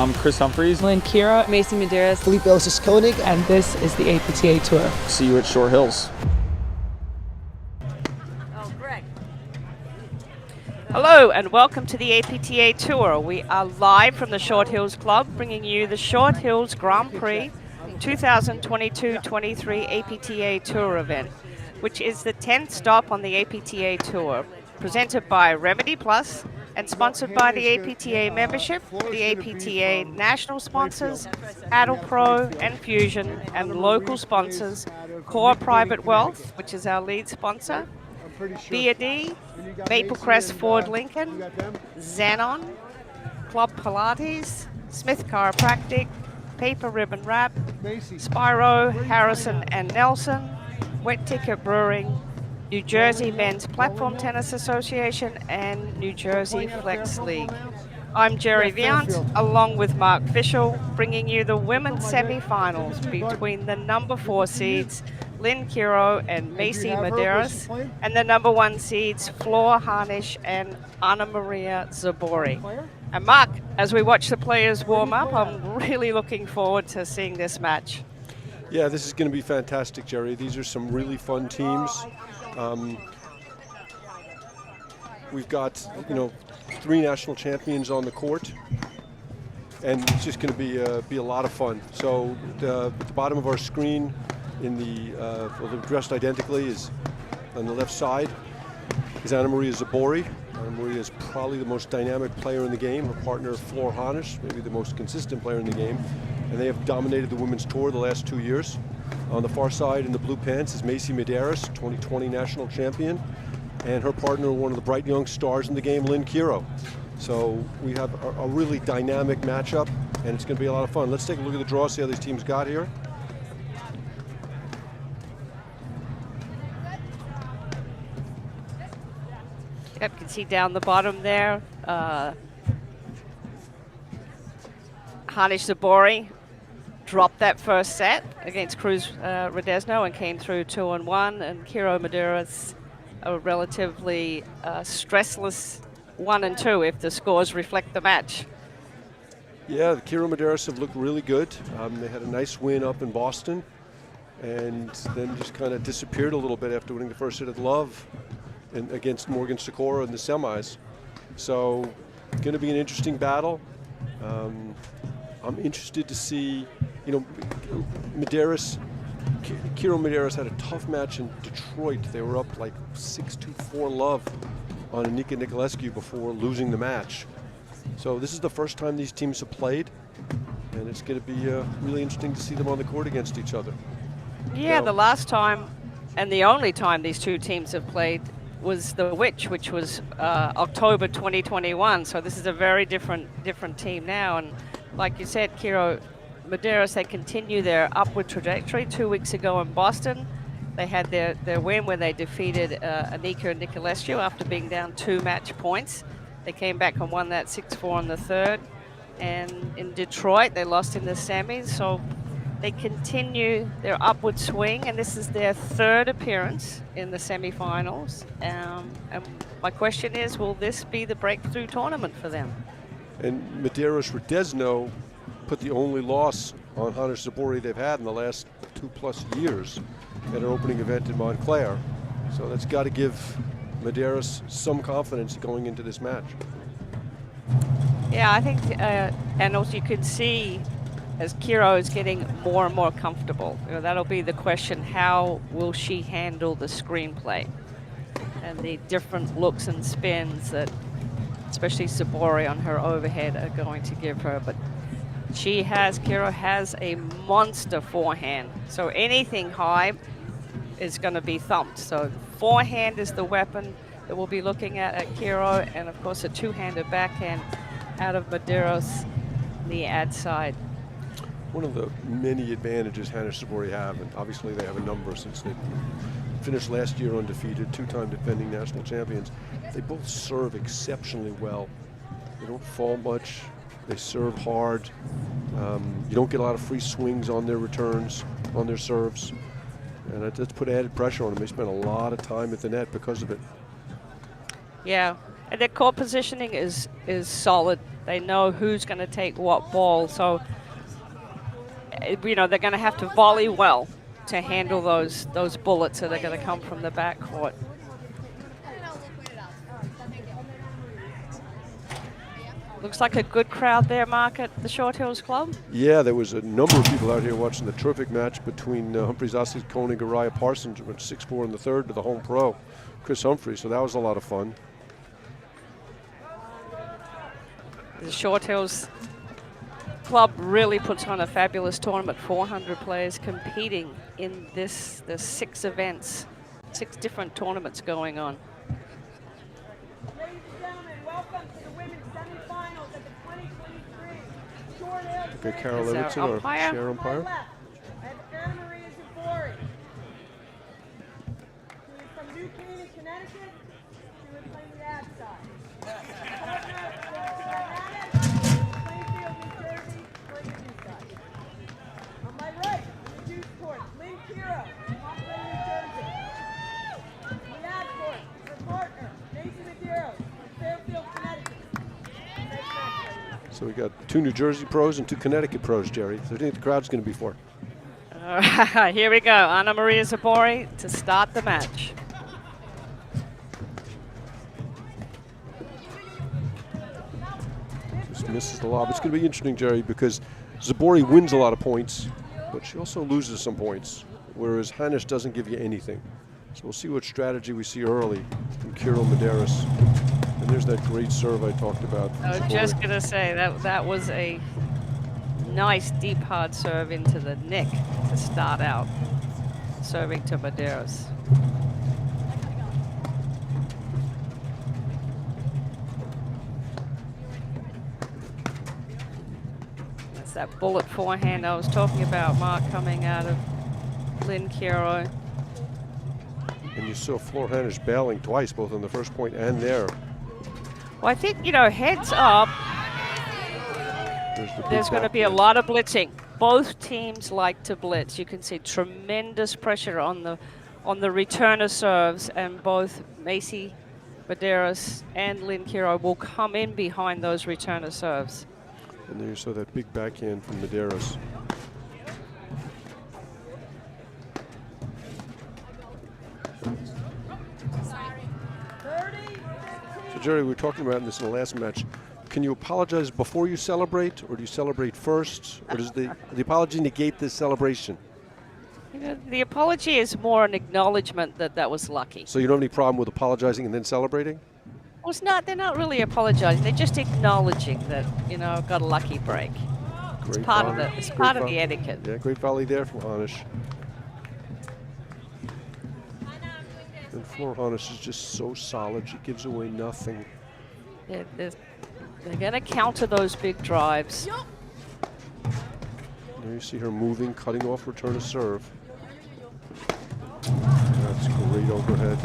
I'm Chris Humphreys. Lynn Kira, Macy Medeiros, Felipe Koenig, and this is the APTA Tour. See you at Short Hills. Hello and welcome to the APTA Tour. We are live from the Short Hills Club, bringing you the Short Hills Grand Prix 2022-23 APTA Tour event, which is the 10th stop on the APTA Tour, presented by Remedy Plus and sponsored by the APTA membership, the APTA national sponsors, Adel Pro and Fusion, and local sponsors, Core Private Wealth, which is our lead sponsor, B&D, Maple Crest Ford Lincoln, Xenon, Club Pilates, Smith Chiropractic, Paper Ribbon Wrap, Spyro, Harrison and Nelson, Wet Ticket Brewing, New Jersey Men's Platform Tennis Association, and New Jersey Flex League. I'm Jerry Viant, along with Mark Fischel, bringing you the women's semi-finals between the number 4 seeds, Lynn Kiro and Macy Medeiros, and the number 1 seeds, Flor Hanish and Anna Maria Zabori. And Mark, as we watch the players warm up, I'm really looking forward to seeing this match. Yeah, this is going to be fantastic, Jerry. These are some really fun teams. We've got, 3 national champions on the court, and it's just going to be a lot of fun. So at the bottom of our screen, they're dressed identically, is on the left side is Anna Maria Zabori. Anna Maria is probably the most dynamic player in the game. Her partner, Flor Hanish, maybe the most consistent player in the game, and they have dominated the women's tour the last 2 years. On the far side in the blue pants is Macy Medeiros, 2020 national champion, and her partner, one of the bright young stars in the game, Lynn Kiro. So we have a really dynamic matchup, and it's going to be a lot of fun. Let's take a look at the draw, see how these teams got here. Yep, you can see down the bottom there, Hanish Zabori dropped that first set against Cruz Redesno and came through 2-1, and Kiro Medeiros a relatively stressless 1-2 if the scores reflect the match. Yeah, the Kiro Medeiros have looked really good. They had a nice win up in Boston, and then just kind of disappeared a little bit after winning the first set at Love against Morgan Sikora in the semis. So going to be an interesting battle. I'm interested to see, Medeiros, Kiro Medeiros had a tough match in Detroit. They were up like 6-4 Love on Anika Nicolescu before losing the match. So this is the first time these teams have played, and it's going to be really interesting to see them on the court against each other. Yeah, the last time and the only time these two teams have played was the which was October 2021. So this is a very different team now. And like you said, Kiro Medeiros, they continue their upward trajectory. 2 weeks ago in Boston, they had their win where they defeated Anika Nicolescu after being down 2 match points. They came back and won that 6-4 in the third. And in Detroit, they lost in the semis. So they continue their upward swing, and this is their 3rd appearance in the semifinals. And my question is, will this be the breakthrough tournament for them? And Medeiros-Redesno put the only loss on Hanish Zabori they've had in the last 2+ years at an opening event in Montclair. So that's got to give Medeiros some confidence going into this match. Yeah, I think, and also you can see as Kiro is getting more and more comfortable, that'll be the question: how will she handle the screenplay and the different looks and spins that especially Zabori on her overhead are going to give her? But Kiro has a monster forehand, so anything high is going to be thumped. So forehand is the weapon that we'll be looking at Kiro, and of course a 2-handed backhand out of Medeiros, the ad side. One of the many advantages Hanish Zabori have, and obviously they have a number since they finished last year undefeated, 2-time defending national champions, they both serve exceptionally well. They don't fall much, they serve hard. You don't get a lot of free swings on their returns, on their serves, and it does put added pressure on them. They spend a lot of time at the net because of it. Yeah, and their court positioning is solid They know who's going to take what ball. So, you know, they're going to have to volley well to handle those bullets that are going to come from the backcourt. Looks like a good crowd there, Mark, at the Short Hills Club. Yeah, there was a number of people out here watching the terrific match between Humphreys Koenig, Uriah Parsons, who went 6-4 in the third to the home pro, Chris Humphreys. So that was a lot of fun. The Short Hills Club really puts on a fabulous tournament. 400 players competing in this. There's 6 events, 6 different tournaments going on. Ladies and gentlemen, welcome to the women's semifinals at the 2023 Short Hills. Okay, Carol Is our Everton, our umpire? chair On my umpire. left, I have Hanish and Zabori. She is from New Canaan, Connecticut. She would play the ad side. Partner, Plainfield, New Jersey, playing the new side. On my right, in the juice court, Lynn Kiro, Montclair, New Jersey. On the ad court, her partner, Macy Medeiros, from Fairfield, Connecticut. Nice match, ladies. So we got 2 New Jersey pros and 2 Connecticut pros, Jerry. So what do you think the crowd's going to be for? All right, here we go. Anna Maria Zabori to start the match. Just misses the lob. It's going to be interesting, Jerry, because Zabori wins a lot of points, but she also loses some points, whereas Hanish doesn't give you anything. So we'll see what strategy we see early from Kirill Medeiros. And there's that great serve I talked about. from I was Zabori. just going to say that was a nice deep hard serve into the neck to start out, serving to Medeiros. That's that bullet forehand I was talking about, Mark, coming out of Lynn Kiro. And you saw Flor Hanish bailing twice, both on the first point and there. Well, I think, you know, heads up, there's going to be a lot of blitzing. Both teams like to blitz. You can see tremendous pressure on the returner serves, and both Macy Medeiros and Lynn Kiro will come in behind those returner serves. And there you saw that big backhand from Medeiros. So Jerry, we were talking about this in the last match. Can you apologize before you celebrate, or do you celebrate first, or does the apology negate this celebration? You know, the apology is more an acknowledgement that that was lucky. So you don't have any problem with apologizing and then celebrating? Well, it's not. They're not really apologizing. They're just acknowledging that, you know, I've got a lucky break. Great It's part of volley. the. It's Great part of volley. the etiquette. Yeah, great volley there from Hanish. And Flor Hanish is just so solid. She gives away nothing. They're going to counter those big drives. There you see her moving, cutting off return of serve. That's great overhead.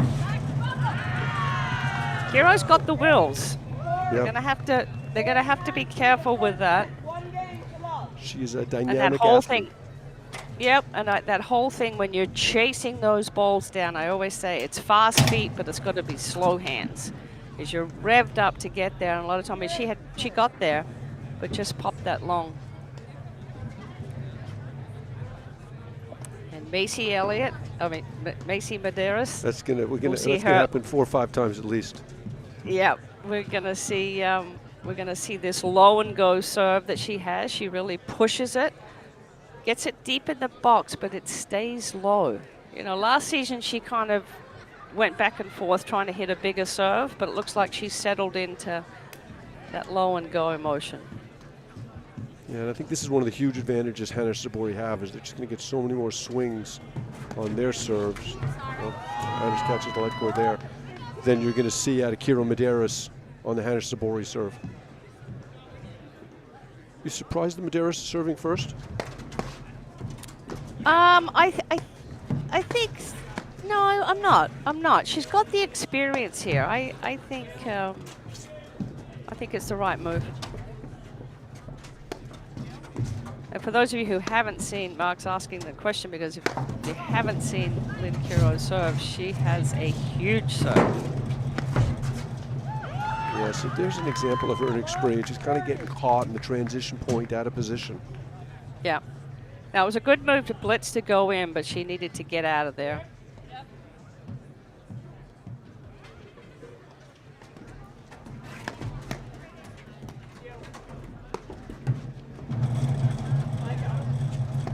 Kiro's got the wills. They're Yep. gonna have to be careful with that. She is a And dynamic that whole athlete. thing. Yep, and that whole thing when you're chasing those balls down, I always say it's fast feet, but it's got to be slow hands. Because you're revved up to get there, and a lot of times she got there, but just popped that long. And Macy Medeiros. That's gonna We'll that's see gonna her. happen 4 or 5 times at least. Yeah, we're gonna see this low and go serve that she has. She really pushes it, gets it deep in the box, but it stays low. You know, last season she kind of went back and forth trying to hit a bigger serve, but it looks like she's settled into that low and go motion. Yeah, and I think this is one of the huge advantages Hanish and Zabori have, is they're just going to get so many more swings on their serves. Well, Hanish catches the light cord there. Then you're going to see out of Kiro Medeiros on the Hanish and Zabori serve. You surprised that Medeiros is serving first? I think no, I'm not. She's got the experience here. I think it's the right move. And for those of you who haven't seen, Mark's asking the question because if you haven't seen Lynn Kiro serve, she has a huge serve. Yeah, Yeah, so there's an example of her inexperience. She's kind of getting caught in the transition point out of position. Yeah. Now, it was a good move to blitz to go in, but she needed to get out of there.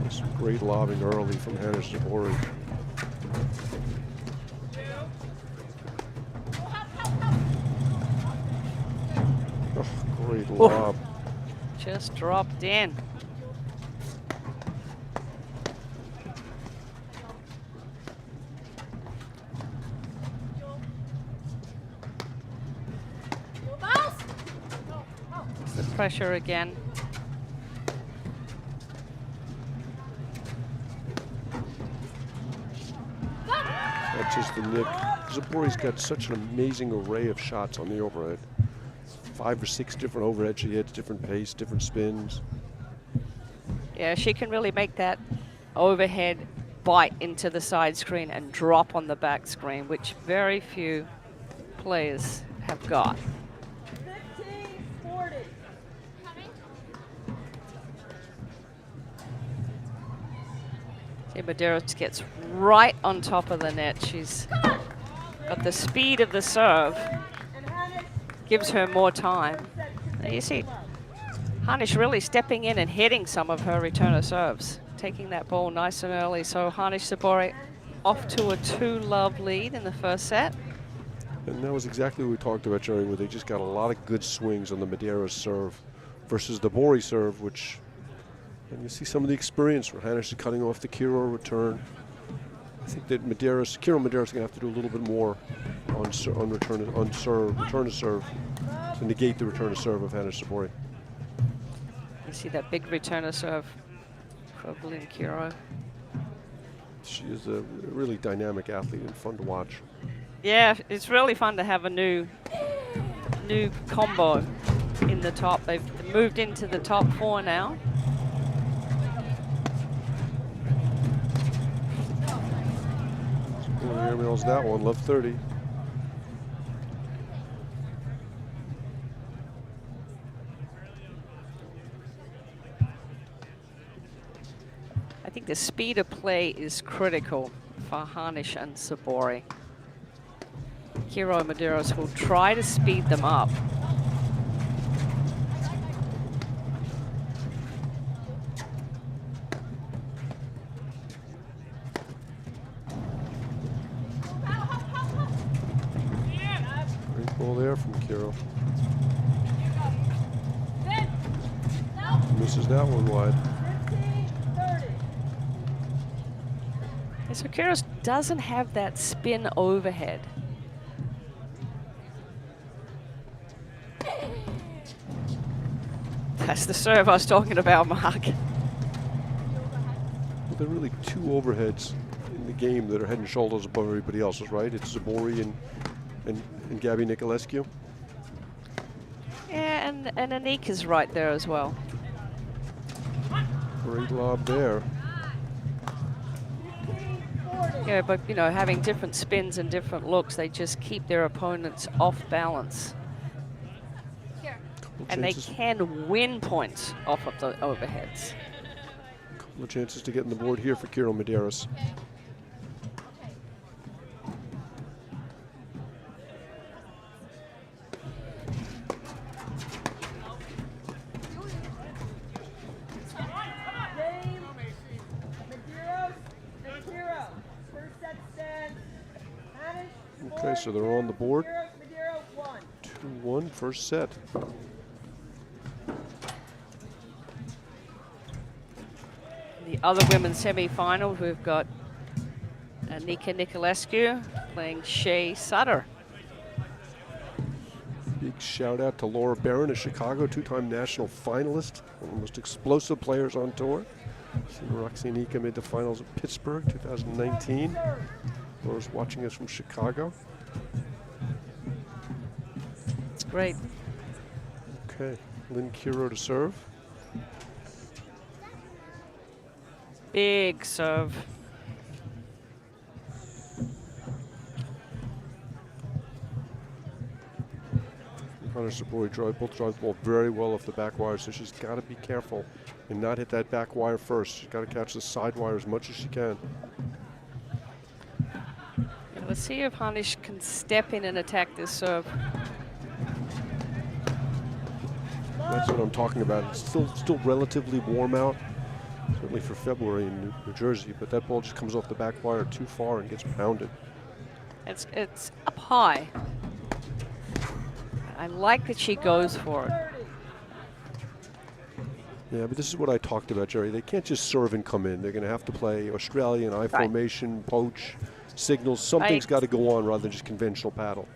Some great lobbing early from Hanish and Zabori. Oh, great lob. Just dropped in. It's the pressure again. That's just the nick. Zabori's got such an amazing array of shots on the overhead. 5 or 6 different overhead she hits, different pace, different spins. Yeah, she can really make that overhead bite into the side screen and drop on the back screen, which very few players have got. 15-40. See, Medeiros gets right on top of the net. She's got the speed of the serve, And Hanish, gives her more time. Now you see Hanish really stepping in and hitting some of her returner serves, taking that ball nice and early. So Hanish Zabori off to a 2-love lead in the first set. And that was exactly what we talked about, Jerry, where they just got a lot of good swings on the Medeiros serve versus the Zabori serve, which, and you see some of the experience where Hanish is cutting off the Kiro return. I think that Kiro Medeiros is going to have to do a little bit more on return to serve to negate the return to serve of Hanish Zabori. You see that big returner serve for Lynn Kiro. She is a really dynamic athlete and fun to watch. Yeah, it's really fun to have a new combo in the top. They've moved into the top 4 now. Here mills that one, love 30. I think the speed of play is critical for Hanish and Zabori. Kiro Medeiros will try to speed them up. Great ball there from Kiro. Misses that one wide. 15-30. And so Kiros doesn't have that spin overhead. That's the serve I was talking about, Mark. Well, there are really 2 overheads in the game that are head and shoulders above everybody else's, right? It's Zabori and Gabby Nicolescu. Yeah, and Anik is right there as well. Great lob there. 15-40. Yeah, but you know, having different spins and different looks, they just keep their opponents off balance. And they can win points off of the overheads. Couple of chances to get on the board here for Kiro Medeiros. Game, Medeiros and Kiro. First set stands. Hanish, Okay, so they're on the board. Medeiros 1. 2-1 first set. The other women's semi-finals, we've got Anika Nicolescu playing Shea Sutter. Big shout out to Laura Barron of Chicago, 2-time national finalist, one of the most explosive players on tour. Roxy Anika made the finals at Pittsburgh 2019. Laura's watching us from Chicago. It's great. Okay, Lynn Kiro to serve. Big serve. Hanish and Zabori both drive the ball very well off the back wire, so she's got to be careful and not hit that back wire first. She's got to catch the side wire as much as she can. Yeah, let's see if Hanish can step in and attack this serve. That's what I'm talking about. It's still relatively warm out, certainly for February in New Jersey, but that ball just comes off the back wire too far and gets pounded. It's up high. I like that she goes for it. Yeah, but this is what I talked about, Jerry. They can't just serve and come in. They're going to have to play Australian, I formation, poach, signals. Something's got to go on rather than just conventional paddle.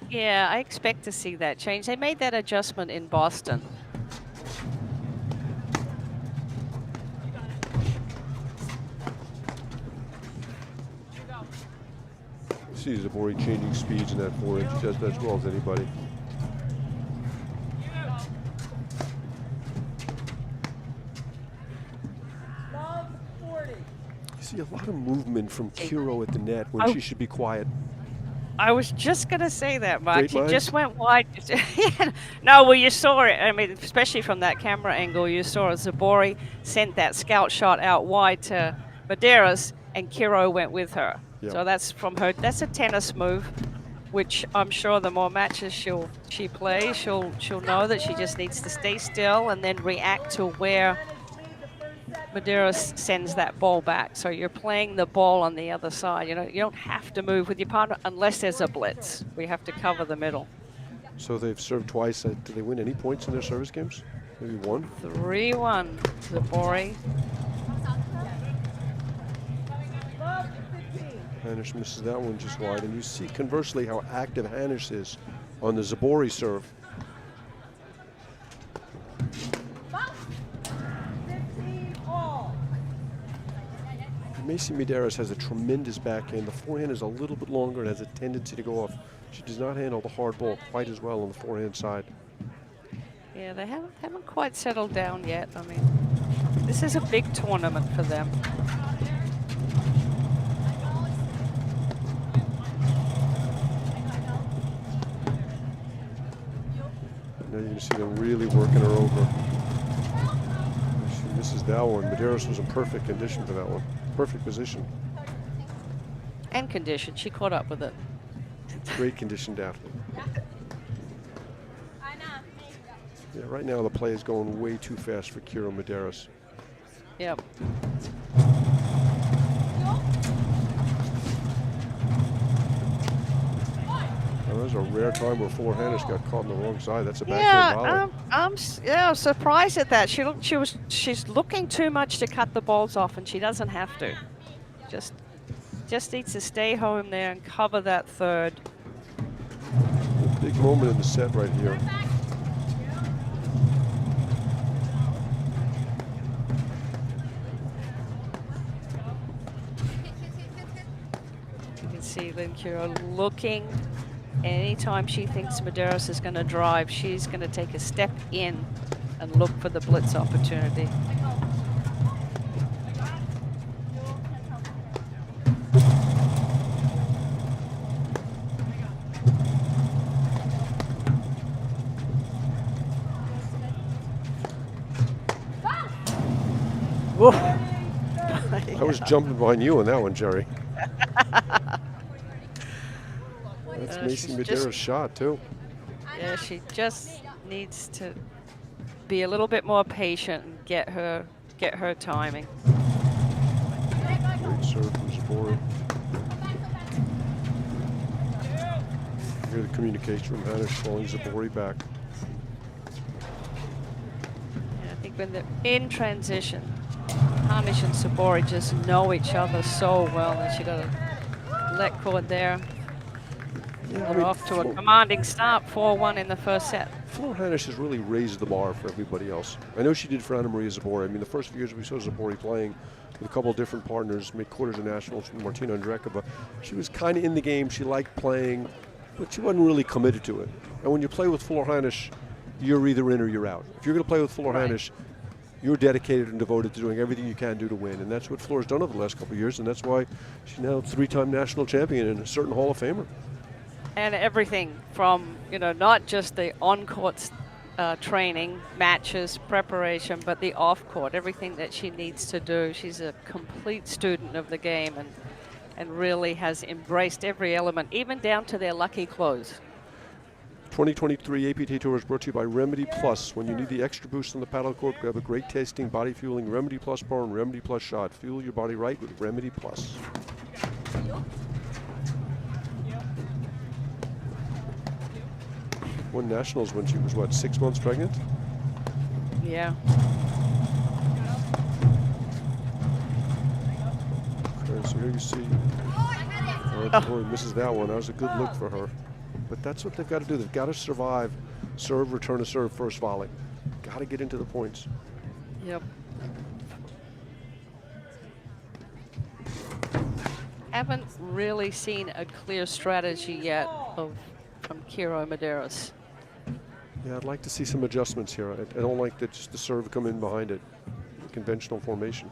Yeah, I expect to see that change. They made that adjustment in Boston. See Zabori changing speeds in that 4-inch. She does that as well as anybody. Love 40. You see a lot of movement from Kiro at the net when she should be quiet. I was just going to say that, Mark. She Grapevine? just went wide. No, well, you saw it. I mean, especially from that camera angle, you saw Zabori sent that scout shot out wide to Medeiros, and Kiro went with her. Yep. So that's from her. That's a tennis move, which I'm sure the more matches she plays, she'll know that she just needs to stay still and then react to where Medeiros sends that ball back. So you're playing the ball on the other side. You don't have to move with your partner unless there's a blitz. We have to cover the middle. So they've served twice. Did they win any points in their service games? Maybe one? 3-1, Zabori. Hanish misses that one just wide. And you see conversely how active Hanish is on the Zabori serve. 15 all. Macy Medeiros has a tremendous backhand. The forehand is a little bit longer and has a tendency to go off. She does not handle the hard ball quite as well on the forehand side. Yeah, they haven't quite settled down yet. I mean, this is a big tournament for them. Now you can see them really working her over. She misses that one. Medeiros was in perfect condition for that one. Perfect position. And condition. She caught up with it. Great conditioned athlete. Yeah, right now the play is going way too fast for Kiro Medeiros. Yep. That was a rare time where Fuller Hanish got caught on the wrong side. That's a backhand volley. I'm surprised at that. She's looking too much to cut the balls off, and she doesn't have to. Just needs to stay home there and cover that third. A big moment in the set right here. You can see Lynn Kiro looking. Anytime she thinks Medeiros is going to drive, she's going to take a step in and look for the blitz opportunity. Whoa. I was jumping behind you on that one, Jerry. That's Macy Medeiros' shot, too. Yeah, she just needs to be a little bit more patient and get her timing. Great serve from Zabori. Hear the communication from Hanish calling Zabori back. Yeah, I think when they're in transition, Hanish and Zabori just know each other so well that she got a let cord there. Yeah, We're off to a commanding start, 4-1 in the first set. Fuller Hanish has really raised the bar for everybody else. I know she did for Anna Maria Zabori. I mean, the first few years we saw Zabori playing with a couple of different partners, made quarters of nationals from Martina Andrekova. She was kind of in the game. She liked playing, but she wasn't really committed to it. And when you play with Fuller Hanish, you're either in or you're out. If you're going to play with Fuller Hanish, you're dedicated and devoted to doing everything you can do to win. And that's what Fuller's done over the last couple of years, and that's why she's now a 3-time national champion and a certain Hall of Famer. And everything from, you know, not just the on-court training, matches, preparation, but the off-court, everything that she needs to do. She's a complete student of the game and really has embraced every element, even down to their lucky clothes. 2023 APTA Tour is brought to you by Remedy Plus. When you need the extra boost on the paddle court, grab a great tasting, body fueling Remedy Plus bar and Remedy Plus shot. Fuel your body right with Remedy Plus. Won nationals when she was, what, 6 months pregnant? Yeah. Okay, so here you see. Zabori misses that one. That was a good look for her. But that's what they've got to do. They've got to survive serve, return to serve, first volley. Got to get into the points. Yep. Haven't really seen a clear strategy yet from Kiro Medeiros. Yeah, I'd like to see some adjustments here. I don't like that just the serve come in behind it. Conventional formation.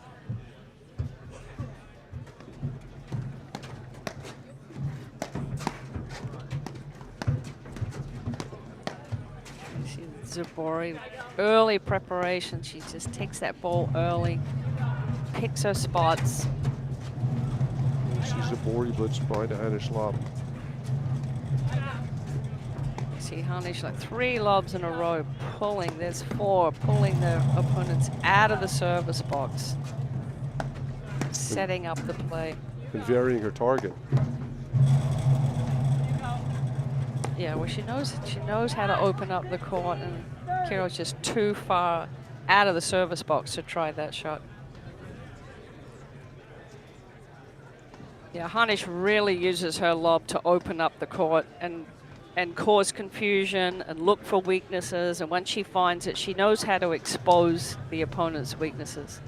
Zabori, early preparation. She just takes that ball early, picks her spots. You see Zabori blitz behind a Hanish lob. You see Hanish like 3 lobs in a row, pulling, there's 4, pulling the opponents out of the service box, setting up the play. And varying her target. Yeah, well, she knows how to open up the court, and Kiro's just too far out of the service box to try that shot. Yeah, Hanish really uses her lob to open up the court and cause confusion and look for weaknesses, and once she finds it, she knows how to expose the opponent's weaknesses.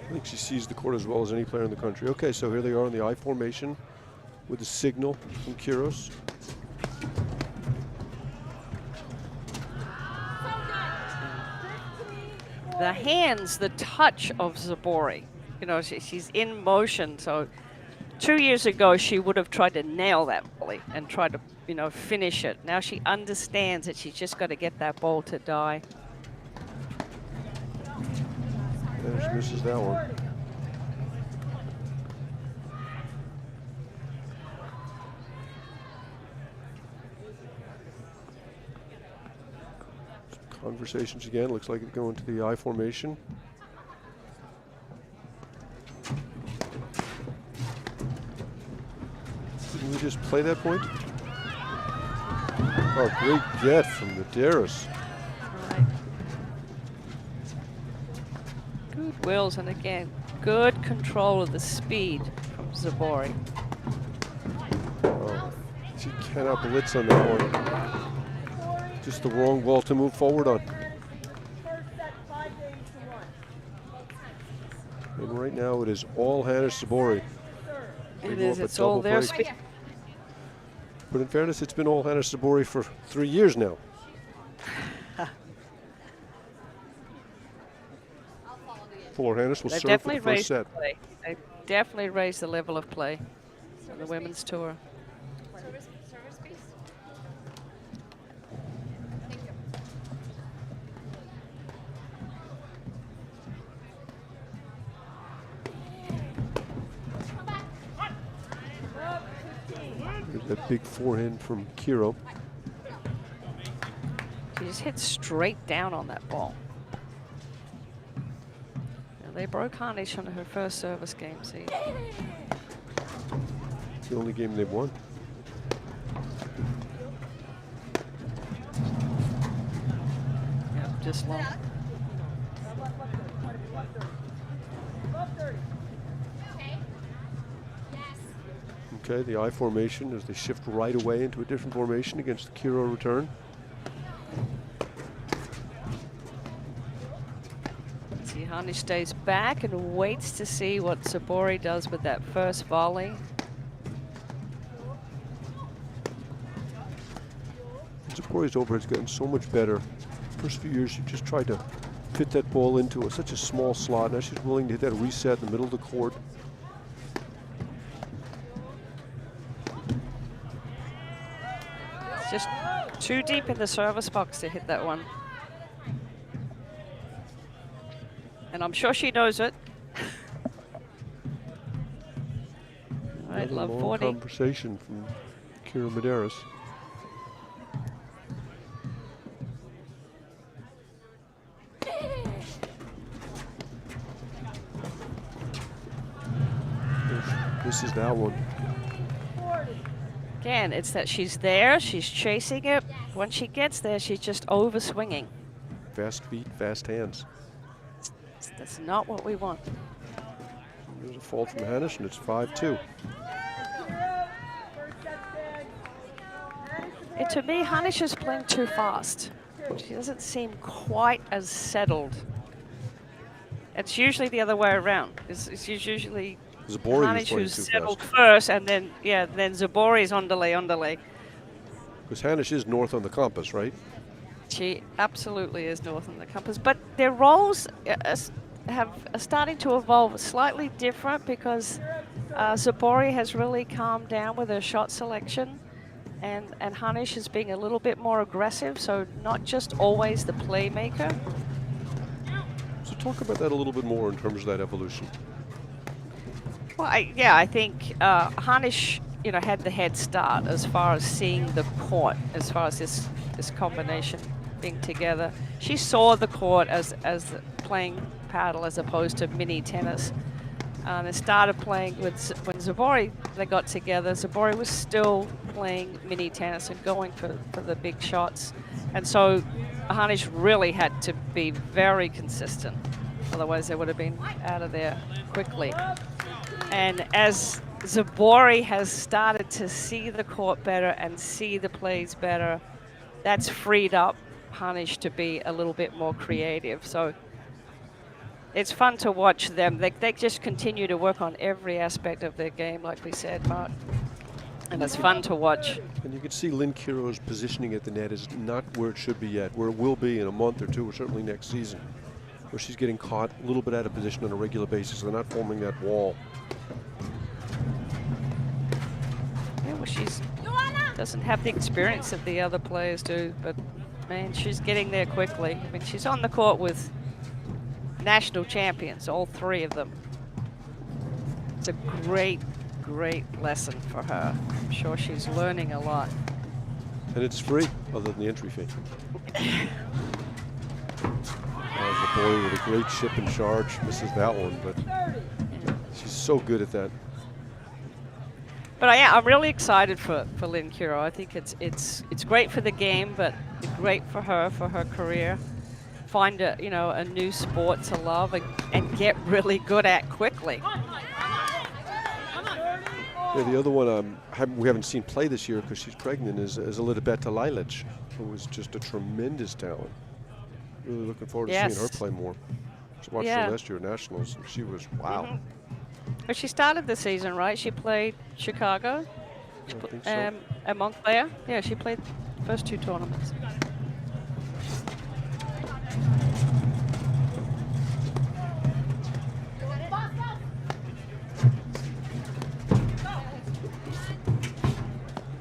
I think she sees the court as well as any player in the country. Okay, so here they are in the I formation with the signal from Kiros. The hands, the touch of Zabori. You know, she's in motion, so 2 years ago she would have tried to nail that volley and try to, you know, finish it. Now she understands that she's just got to get that ball to die. Yeah, she misses that one. Conversations again. Looks like it's going to the I formation. Didn't we just play that point? Oh, great get from Medeiros. Right. Good wills, and again, good control of the speed from Zabori. Oh, she cannot blitz on that one. Just the wrong ball to move forward on. And right now it is all Hanish Zabori. It is, it's all their speed. But in fairness, it's been all Hanish Zabori for 3 years now. Fuller Hanish will serve for the first set. They definitely raised the level of play on the women's tour. That big forehand from Kiro. She just hit straight down on that ball. Now, they broke Hanish on her first service game, see. It's the only game they've won. Yeah, just long. Okay, the I formation as they shift right away into a different formation against the Kiro return. See, Hanish stays back and waits to see what Zabori does with that first volley. Zabori's overhead's gotten so much better. First few years, she just tried to fit that ball into such a small slot. Now she's willing to hit that reset in the middle of the court. Just too deep in the service box to hit that one. And I'm sure she knows it. All right, Another love long 40. conversation from Kira Medeiros. This is that one. Again, it's that she's there, she's chasing it. When she gets there, she's just over swinging. Fast feet, fast hands. That's not what we want. There's a fault from Hanish, and it's 5-2. To me, Hanish is playing too fast. She doesn't seem quite as settled. It's usually the other way around. It's usually Zabori Hanish playing who's too settled fast. first, and then then Zabori's on delay. Because Hanish is north on the compass, right? She absolutely is north on the compass, but their roles are starting to evolve slightly different because Zabori has really calmed down with her shot selection, and Hanish is being a little bit more aggressive, so not just always the playmaker. So talk about that a little bit more in terms of that evolution. Well, I think Hanish, had the head start as far as seeing the court, as far as this combination being together. She saw the court as playing paddle as opposed to mini tennis. And started playing when Zabori, they got together. Zabori was still playing mini tennis and going for the big shots. And so Hanish really had to be very consistent. Otherwise, they would have been out of there quickly. And as Zabori has started to see the court better and see the plays better, that's freed up Hanish to be a little bit more creative. So it's fun to watch them. They just continue to work on every aspect of their game, like we said, Mark. And it's fun to watch. And you can see Lynn Kiro's positioning at the net is not where it should be yet, where it will be in a month or two, or certainly next season, where she's getting caught a little bit out of position on a regular basis. They're not forming that wall. Yeah, well, she's doesn't have the experience that the other players do, but man, she's getting there quickly. I mean, she's on the court with national champions, all three of them. It's a great lesson for her. I'm sure she's learning a lot. And it's free, other than the entry fee. The boy with a great ship and charge misses that one, but she's so good at that. But I'm really excited for Lynn Kiro. I think it's great for the game, but great for her career. Find a new sport to love and get really good at quickly. Yeah, the other one we haven't seen play this year because she's pregnant is Elizabeta Lilic, who is just a tremendous talent. Really looking forward to seeing her play more. I watched her last year at Nationals, and she was wow. Mm-hmm. Well, she started the season, right? She played Chicago, I think so. and Montclair. Yeah, she played the first two tournaments.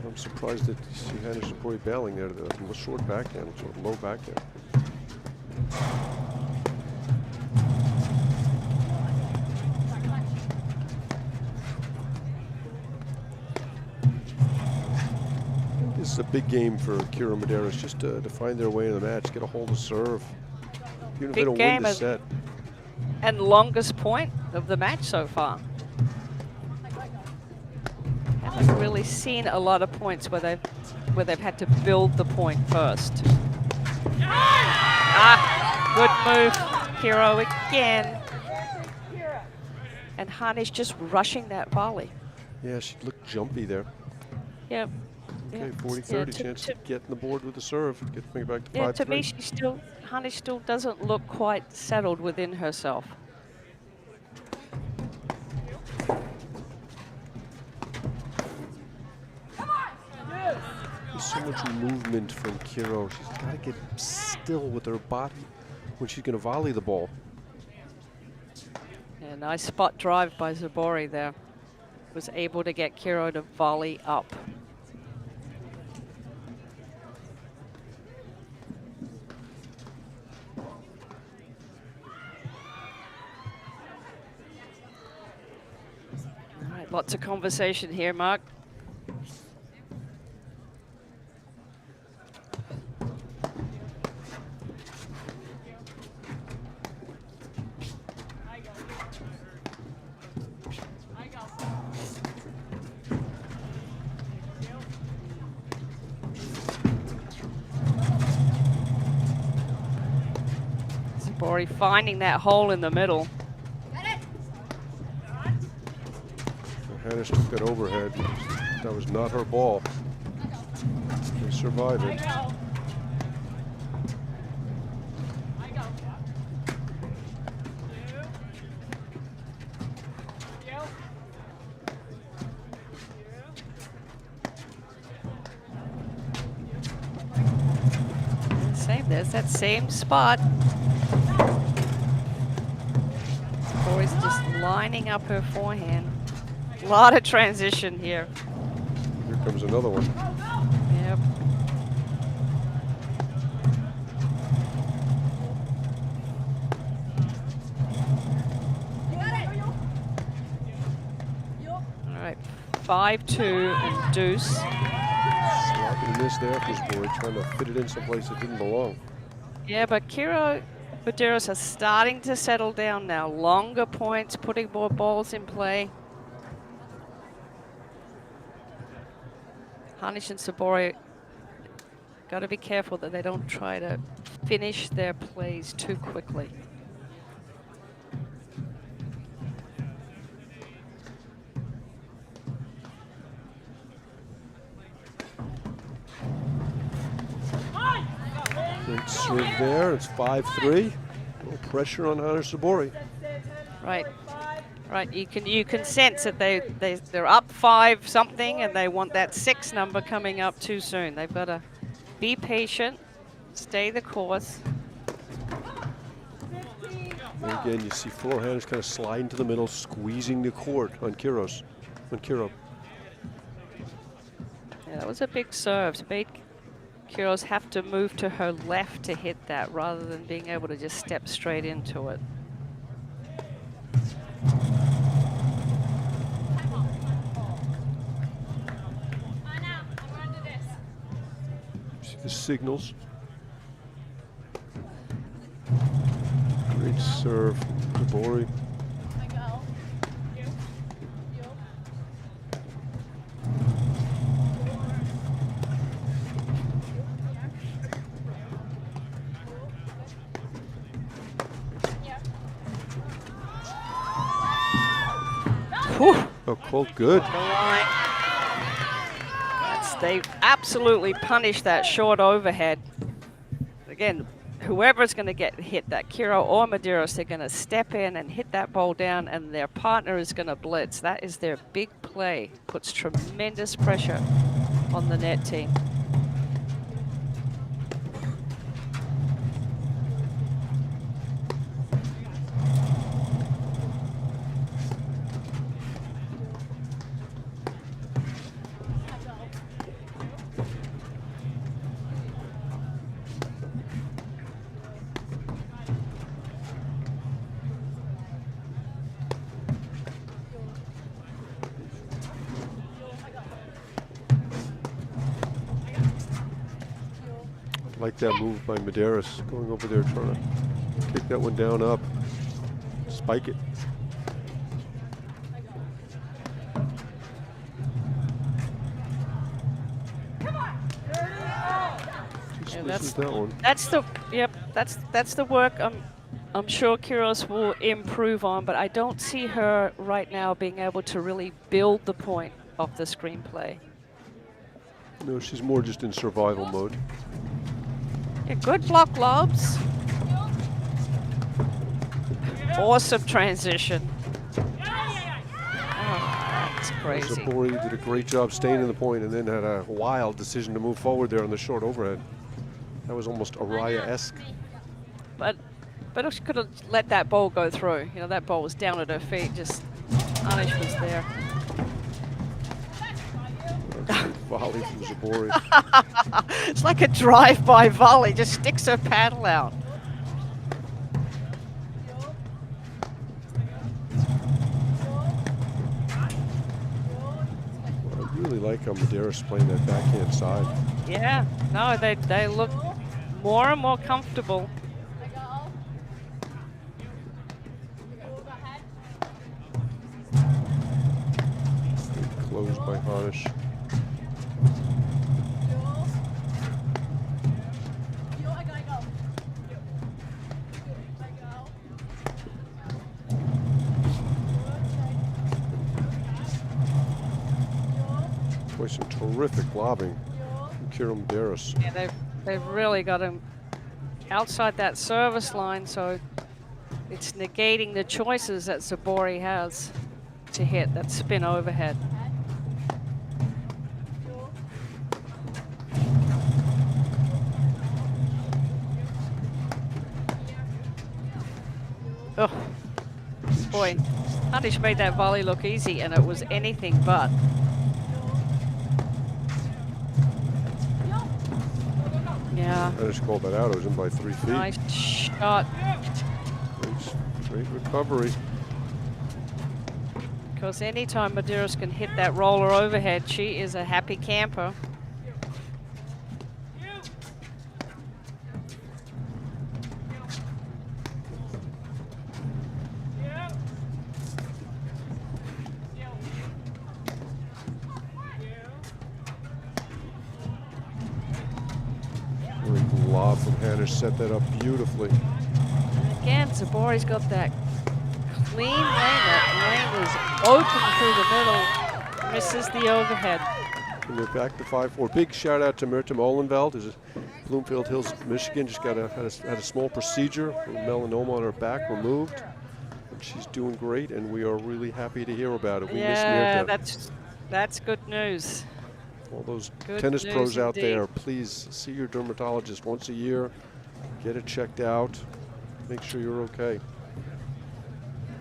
I'm surprised that you see Hanish and Zabori bailing there. The short backhand, sort of low backhand. This is a big game for Kira Medeiros, just to find their way in the match, get a hold of serve. Even if they don't win the set. And longest point of the match so far. Haven't really seen a lot of points where they've had to build the point first. Good move, Kiro again. And Hanish just rushing that volley. Yeah, she looked jumpy there. Yep. Okay, 40-30 chance to get on the board with the serve. Get the finger back to 5-3. Yeah, to me, Hanish still doesn't look quite settled within herself. There's so much movement from Kiro. She's got to get still with her body when she's going to volley the ball. Yeah, nice spot drive by Zabori there. Was able to get Kiro to volley up. Lots of conversation here, Mark. Zabori finding that hole in the middle. Hanish took that overhead. That was not her ball. They survive it. Same, there's that same spot. Zabori's just lining up her forehand. A lot of transition here. Here comes another one. Yep. All right, 5-2 and deuce. Sloppy miss there for Zabori, trying to fit it in someplace that didn't belong. Yeah, but Kiro Medeiros are starting to settle down now. Longer points, putting more balls in play. Hanish and Zabori got to be careful that they don't try to finish their plays too quickly. Great serve there. It's 5-3. No pressure on Hanish Zabori. Right. Right, you can sense that they're up 5 something and they want that 6 number coming up too soon. They've got to be patient, stay the course. And again, you see Flor Hanish kind of sliding to the middle, squeezing the court on Kiro. Yeah, that was a big serve. It made Kiros have to move to her left to hit that rather than being able to just step straight into it. See the signals. Great serve, Zabori. Oh, Colt, good. They absolutely punished that short overhead. Again, whoever's going to get hit, that Kiro or Medeiros, they're going to step in and hit that ball down, and their partner is going to blitz. That is their big play. Puts tremendous pressure on the net team. Like that move by Medeiros, going over there trying to kick that one down up, spike it. Yeah, that's the work I'm sure Kiros will improve on, but I don't see her right now being able to really build the point of the screenplay. No, she's more just in survival mode. Yeah, good block lobs. Awesome transition. Oh, that's crazy. Zabori did a great job staying in the point and then had a wild decision to move forward there on the short overhead. That was almost Araya-esque. But she could have let that ball go through. You know, that ball was down at her feet. Just Hanish was there. Volley from Zabori. It's like a drive-by volley. Just sticks her paddle out. really like how Medeiros playing that backhand side. Yeah, no, they look more and more comfortable. Closed by Hanish. Boy, some terrific lobbing from Kira Medeiros. Yeah, they've really got him outside that service line, so it's negating the choices that Zabori has to hit that spin overhead. Oh, boy, Hanish made that volley look easy, and it was anything but. Yeah. I just called that out. It was in by 3 feet. Nice shot. Great recovery. Because anytime Medeiros can hit that roller overhead, she is a happy camper. Great lob from Hanish, set that up beautifully. Again, Zabori's got that clean lane. That lane is open through the middle. Misses the overhead. And we're back to 5-4. Big shout out to Myrta Molenveld, who's Bloomfield Hills, Michigan. Just had a small procedure for melanoma on her back removed. And she's doing great, and we are really happy to hear about it. We miss Myrta. That's good news. All those Good tennis news pros out indeed. there, please see your dermatologist once a year. Get it checked out. Make sure you're okay.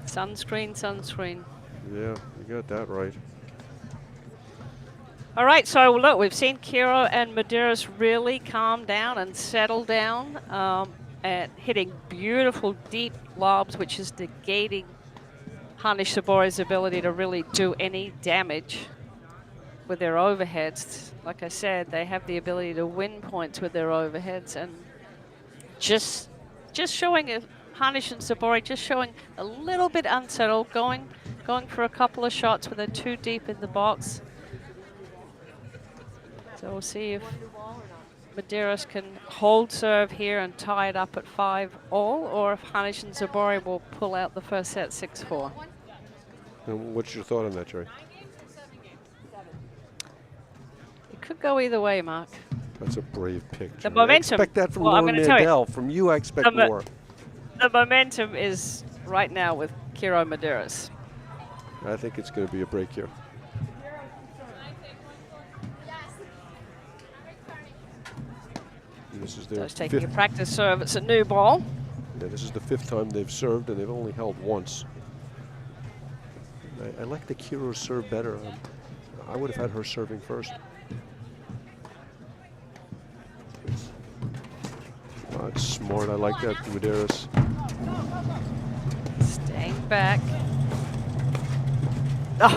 Sunscreen, sunscreen. Yeah, you got that right. All right, so look, we've seen Kira and Medeiros really calm down and settle down and hitting beautiful deep lobs, which is negating Hanish Zabori's ability to really do any damage with their overheads. Like I said, they have the ability to win points with their overheads, and just showing Hanish and Zabori just showing a little bit unsettled, going for a couple of shots with it too deep in the box. So we'll see if Medeiros can hold serve here and tie it up at 5-all, or if Hanish and Zabori will pull out the first set 6-4. And what's your thought on that, Jerry? It could go either way, Mark. That's a brave pick. The Jerry. momentum. I expect that from Well, I'm Lauren gonna tell you. Mandel. From you, I expect more. The momentum is right now with Kira Medeiros. I think it's going to be a break here. And this is So their it's taking a fifth. practice serve. It's a new ball. Yeah, this is the 5th time they've served, and they've only held once. I like the Kira serve better. I would have had her serving first. Oh, it's smart. I like that, Medeiros. Staying back. Oh.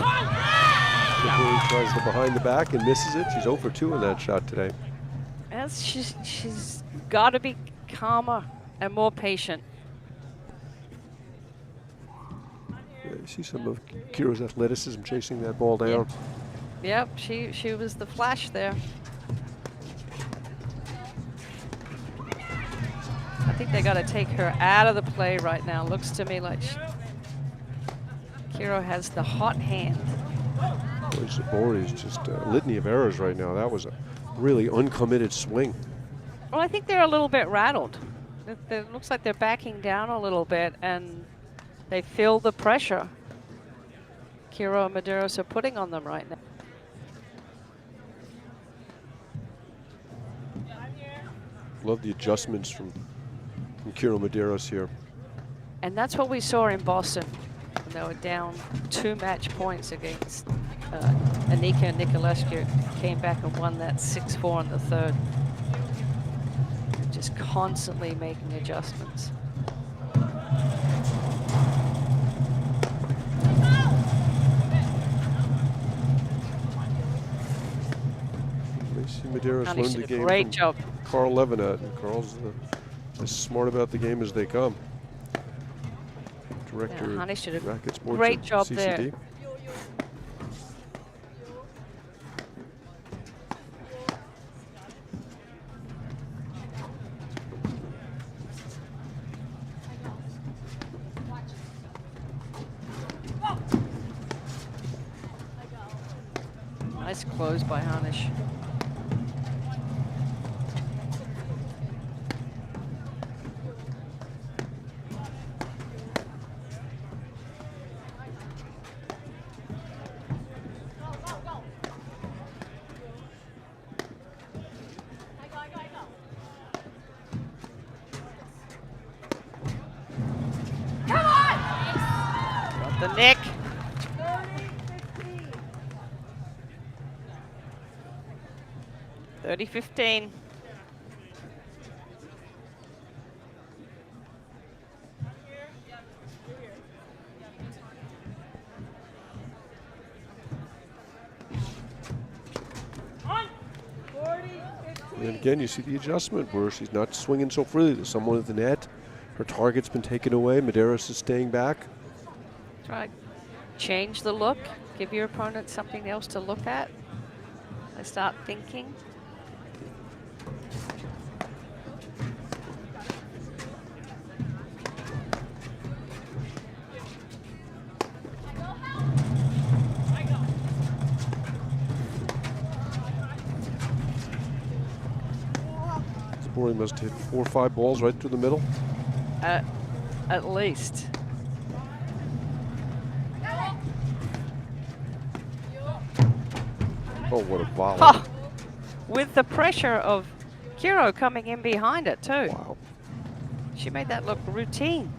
Zabori tries the behind the back and misses it. She's 0 for 2 in that shot today. As she's got to be calmer and more patient. Yeah, you see some of Kira's athleticism chasing that ball down. Yep, she was the flash there. I think they got to take her out of the play right now. Looks to me like Kira has the hot hand. Boy, Zabori is just a litany of errors right now. That was a really uncommitted swing. Well, I think they're a little bit rattled. It looks like they're backing down a little bit, and they feel the pressure Kira and Medeiros are putting on them right now. Love the adjustments from Kira Medeiros here. And that's what we saw in Boston when they were down 2 match points against Anika and Nicolescu. Came back and won that 6-4 in the 3rd. Just constantly making adjustments. Medeiros Hanish learned the did a game great from job. Carl Levinas, and Carl's as smart about the game as they come. Director Yeah, Hanish did a Racket Sports great at job CCD. there. Nice close by Hanish. Got the nick. 30-15. And again, you see the adjustment where she's not swinging so freely. There's someone at the net. Her target's been taken away. Medeiros is staying back. Try to change the look. Give your opponent something else to look at. They start thinking. Zabori must hit 4 or 5 balls right through the middle. At least. Oh, what a volley. Oh, with the pressure of Kiro coming in behind it too. Wow. She made that look routine.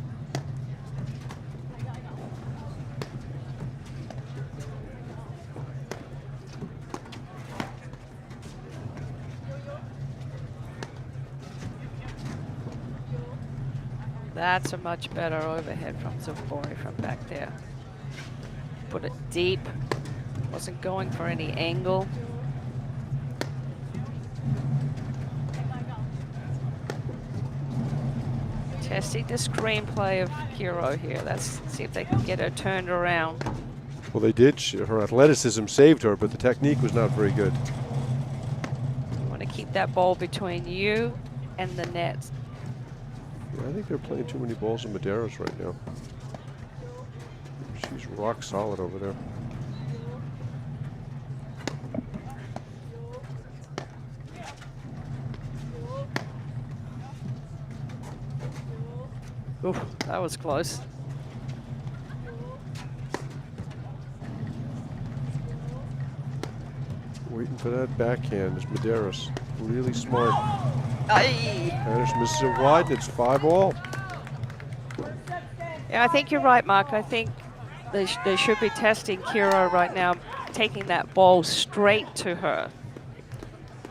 That's a much better overhead from Zabori from back there. Put it deep. Wasn't going for any angle. Testing the screenplay of Kiro here. Let's see if they can get her turned around. Well, they did. Her athleticism saved her, but the technique was not very good. You want to keep that ball between you and the net. Yeah, I think they're playing too many balls in Medeiros right now. She's rock solid over there. Oof, that was close. Waiting for that backhand is Medeiros. Really smart. Aye. Hanish misses it wide, and it's 5-all. Yeah, I think you're right, Mark. I think they should be testing Kiro right now, taking that ball straight to her.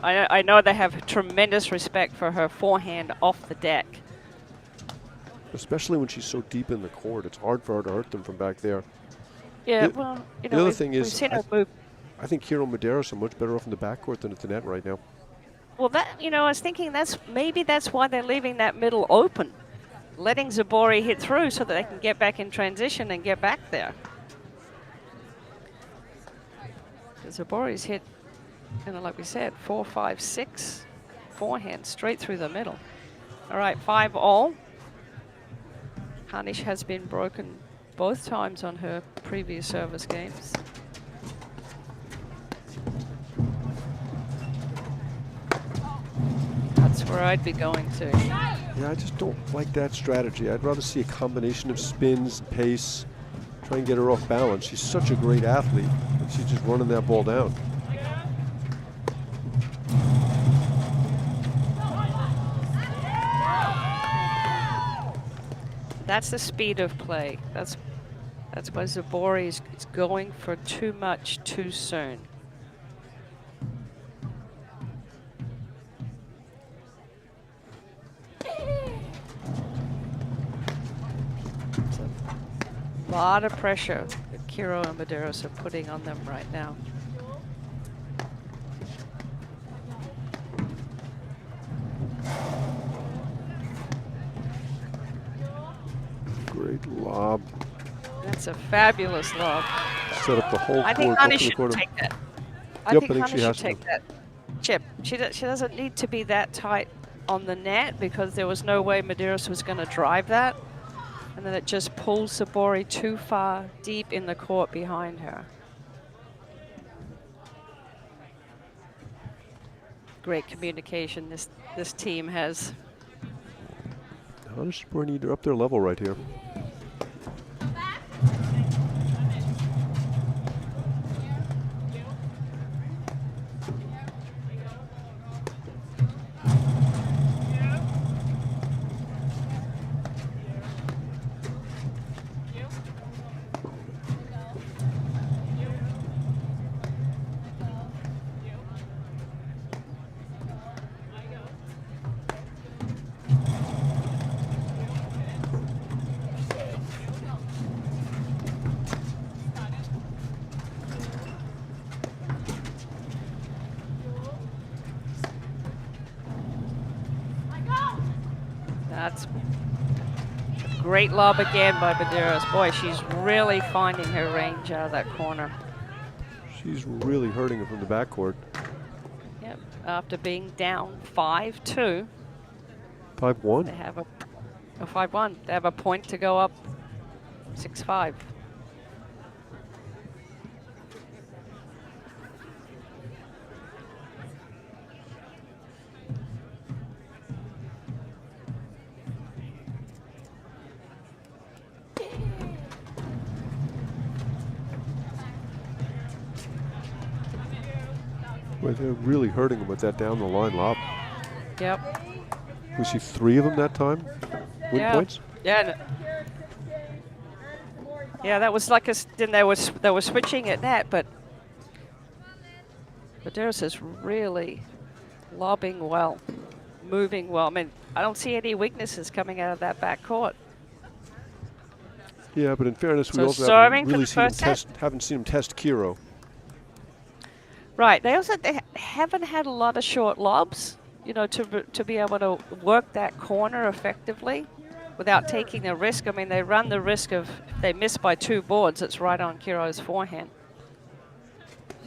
I know they have tremendous respect for her forehand off the deck. Especially when she's so deep in the court. It's hard for her to hurt them from back there. Yeah, The- well, you the know, other thing we've is, seen her move. I think Kiro and Medeiros are much better off in the backcourt than at the net right now. Well, that, you know, I was thinking maybe that's why they're leaving that middle open, letting Zabori hit through so that they can get back in transition and get back there. Zabori's hit, you know, like we said, 4, 5, 6 forehand straight through the middle. All right, 5-all. Hanish has been broken both times on her previous service games. That's where I'd be going to. Yeah, I just don't like that strategy. I'd rather see a combination of spins, pace, try and get her off balance. She's such a great athlete, and she's just running that ball down. That's the speed of play. That's why Zabori is going for too much too soon. It's a lot of pressure that Kiro and Medeiros are putting on them right now. Great lob. That's a fabulous lob. Set up the whole I court. think up Hanish to the should corner. take that. Yep, I think Hanish she should has to. take that chip. She doesn't need to be that tight on the net because there was no way Medeiros was going to drive that. And then it just pulls Zabori too far deep in the court behind her. Great communication this team has. Hanish and Zabori need to up their level right here. That's a great lob again by Medeiros. Boy, she's really finding her range out of that corner. She's really hurting it from the backcourt. Yep, after being down 5-2. 5-1. They have a 5-1. They have a point to go up 6-5. But they're really hurting them with that down the line lob. Yep. We see 3 of them that time. Win Yeah. points. Yeah. Yeah, that was like then they were switching at net, but Medeiros is really lobbing well, moving well. I mean, I don't see any weaknesses coming out of that back court. Yeah, but in fairness, we So also serving haven't for really the seen him first set? haven't seen him test Kiro. Right. They haven't had a lot of short lobs, you know, to be able to work that corner effectively without taking the risk. I mean, they run the risk of if they miss by 2 boards, it's right on Kiro's forehand.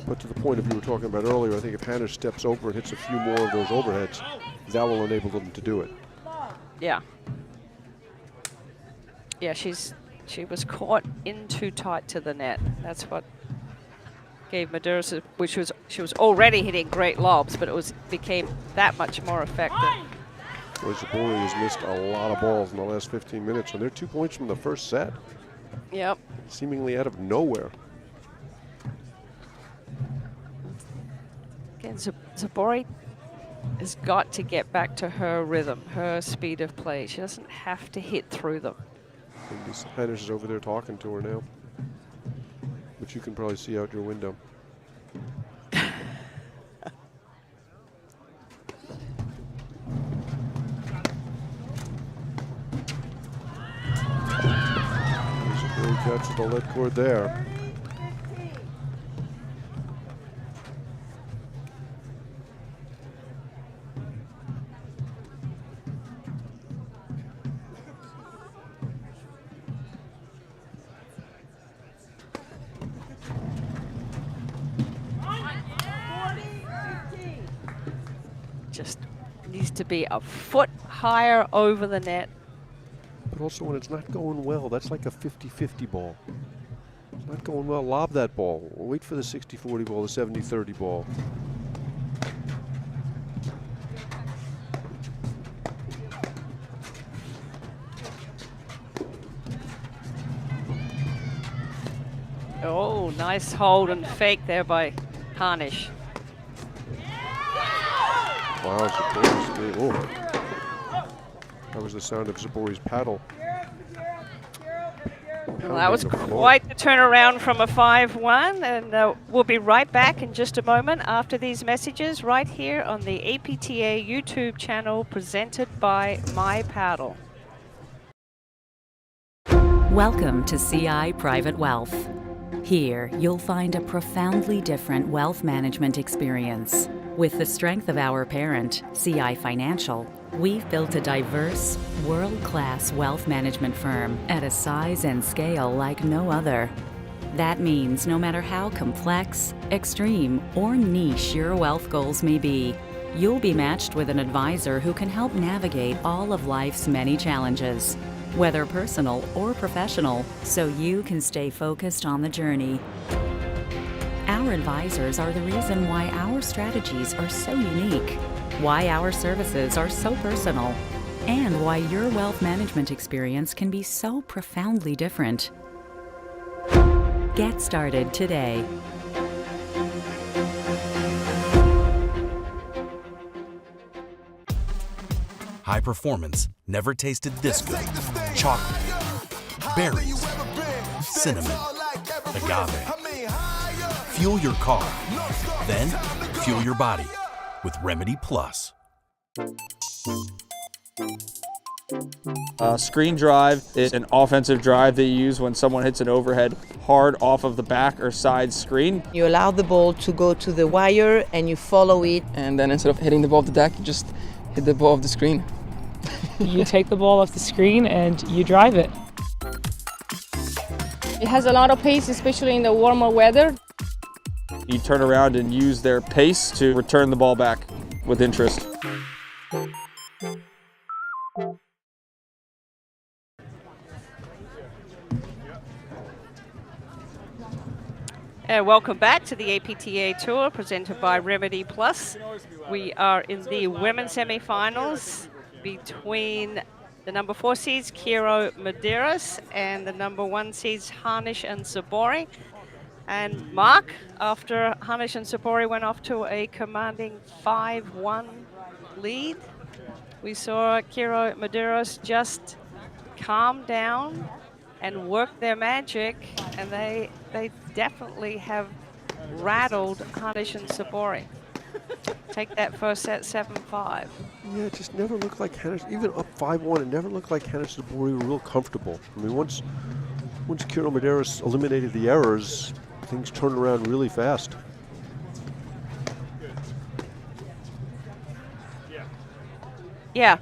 But to the point of you were talking about earlier, I think if Hanish steps over and hits a few more of those overheads, that will enable them to do it. Yeah. Yeah, she was caught in too tight to the net. That's what gave Medeiros, she was already hitting great lobs, but became that much more effective. Boy, Zabori has missed a lot of balls in the last 15 minutes, and they're 2 points from the first set, Yep. seemingly out of nowhere. Again, Zabori has got to get back to her rhythm, her speed of play. She doesn't have to hit through them. And Hanish is over there talking to her now, which you can probably see out your window. Zabori catches the lead cord there. Just needs to be a foot higher over the net. But also when it's not going well, that's like a 50-50 ball. It's not going well, lob that ball. Wait for the 60-40 ball, the 70-30 ball. Oh, nice hold and fake there by Hanish. Wow, Zabori's, oh. That was the sound of Zabori's paddle. Well, that was Pounding the floor. quite the turnaround from a 5-1, and we'll be right back in just a moment after these messages right here on the APTA YouTube channel presented by My Paddle. Welcome to CI Private Wealth. Here, you'll find a profoundly different wealth management experience. With the strength of our parent, CI Financial, We've built a diverse, world-class wealth management firm at a size and scale like no other. That means no matter how complex, extreme, or niche your wealth goals may be, you'll be matched with an advisor who can help navigate all of life's many challenges, whether personal or professional, so you can stay focused on the journey. Our advisors are the reason why our strategies are so unique, why our services are so personal, and why your wealth management experience can be so profoundly different. Get started today. High performance never tasted this good. Chocolate, berries, cinnamon, agave. Fuel your car, then fuel your body with Remedy Plus. Screen drive is an offensive drive that you use when someone hits an overhead hard off of the back or side screen. You allow the ball to go to the wire and you follow it. And then instead of hitting the ball off the deck, you just hit the ball off the screen. You take the ball off the screen and you drive it. It has a lot of pace, especially in the warmer weather. You turn around and use their pace to return the ball back with interest. Welcome back to the APTA Tour presented by Remedy Plus. We are in the women's semi-finals between the number 4 seeds Kiro Medeiros and the number 1 seeds Hanish and Zabori. And Mark, after Hanish and Zabori went off to a commanding 5-1 lead, we saw Kiro Medeiros just calm down and work their magic, and they definitely have rattled Hanish and Zabori. Take that first set 7-5. Yeah, it just never looked like Hanish, even up 5-1, it never looked like Hanish and Zabori were real comfortable. I mean, once Kiro Medeiros eliminated the errors, things turned around really fast. Yeah.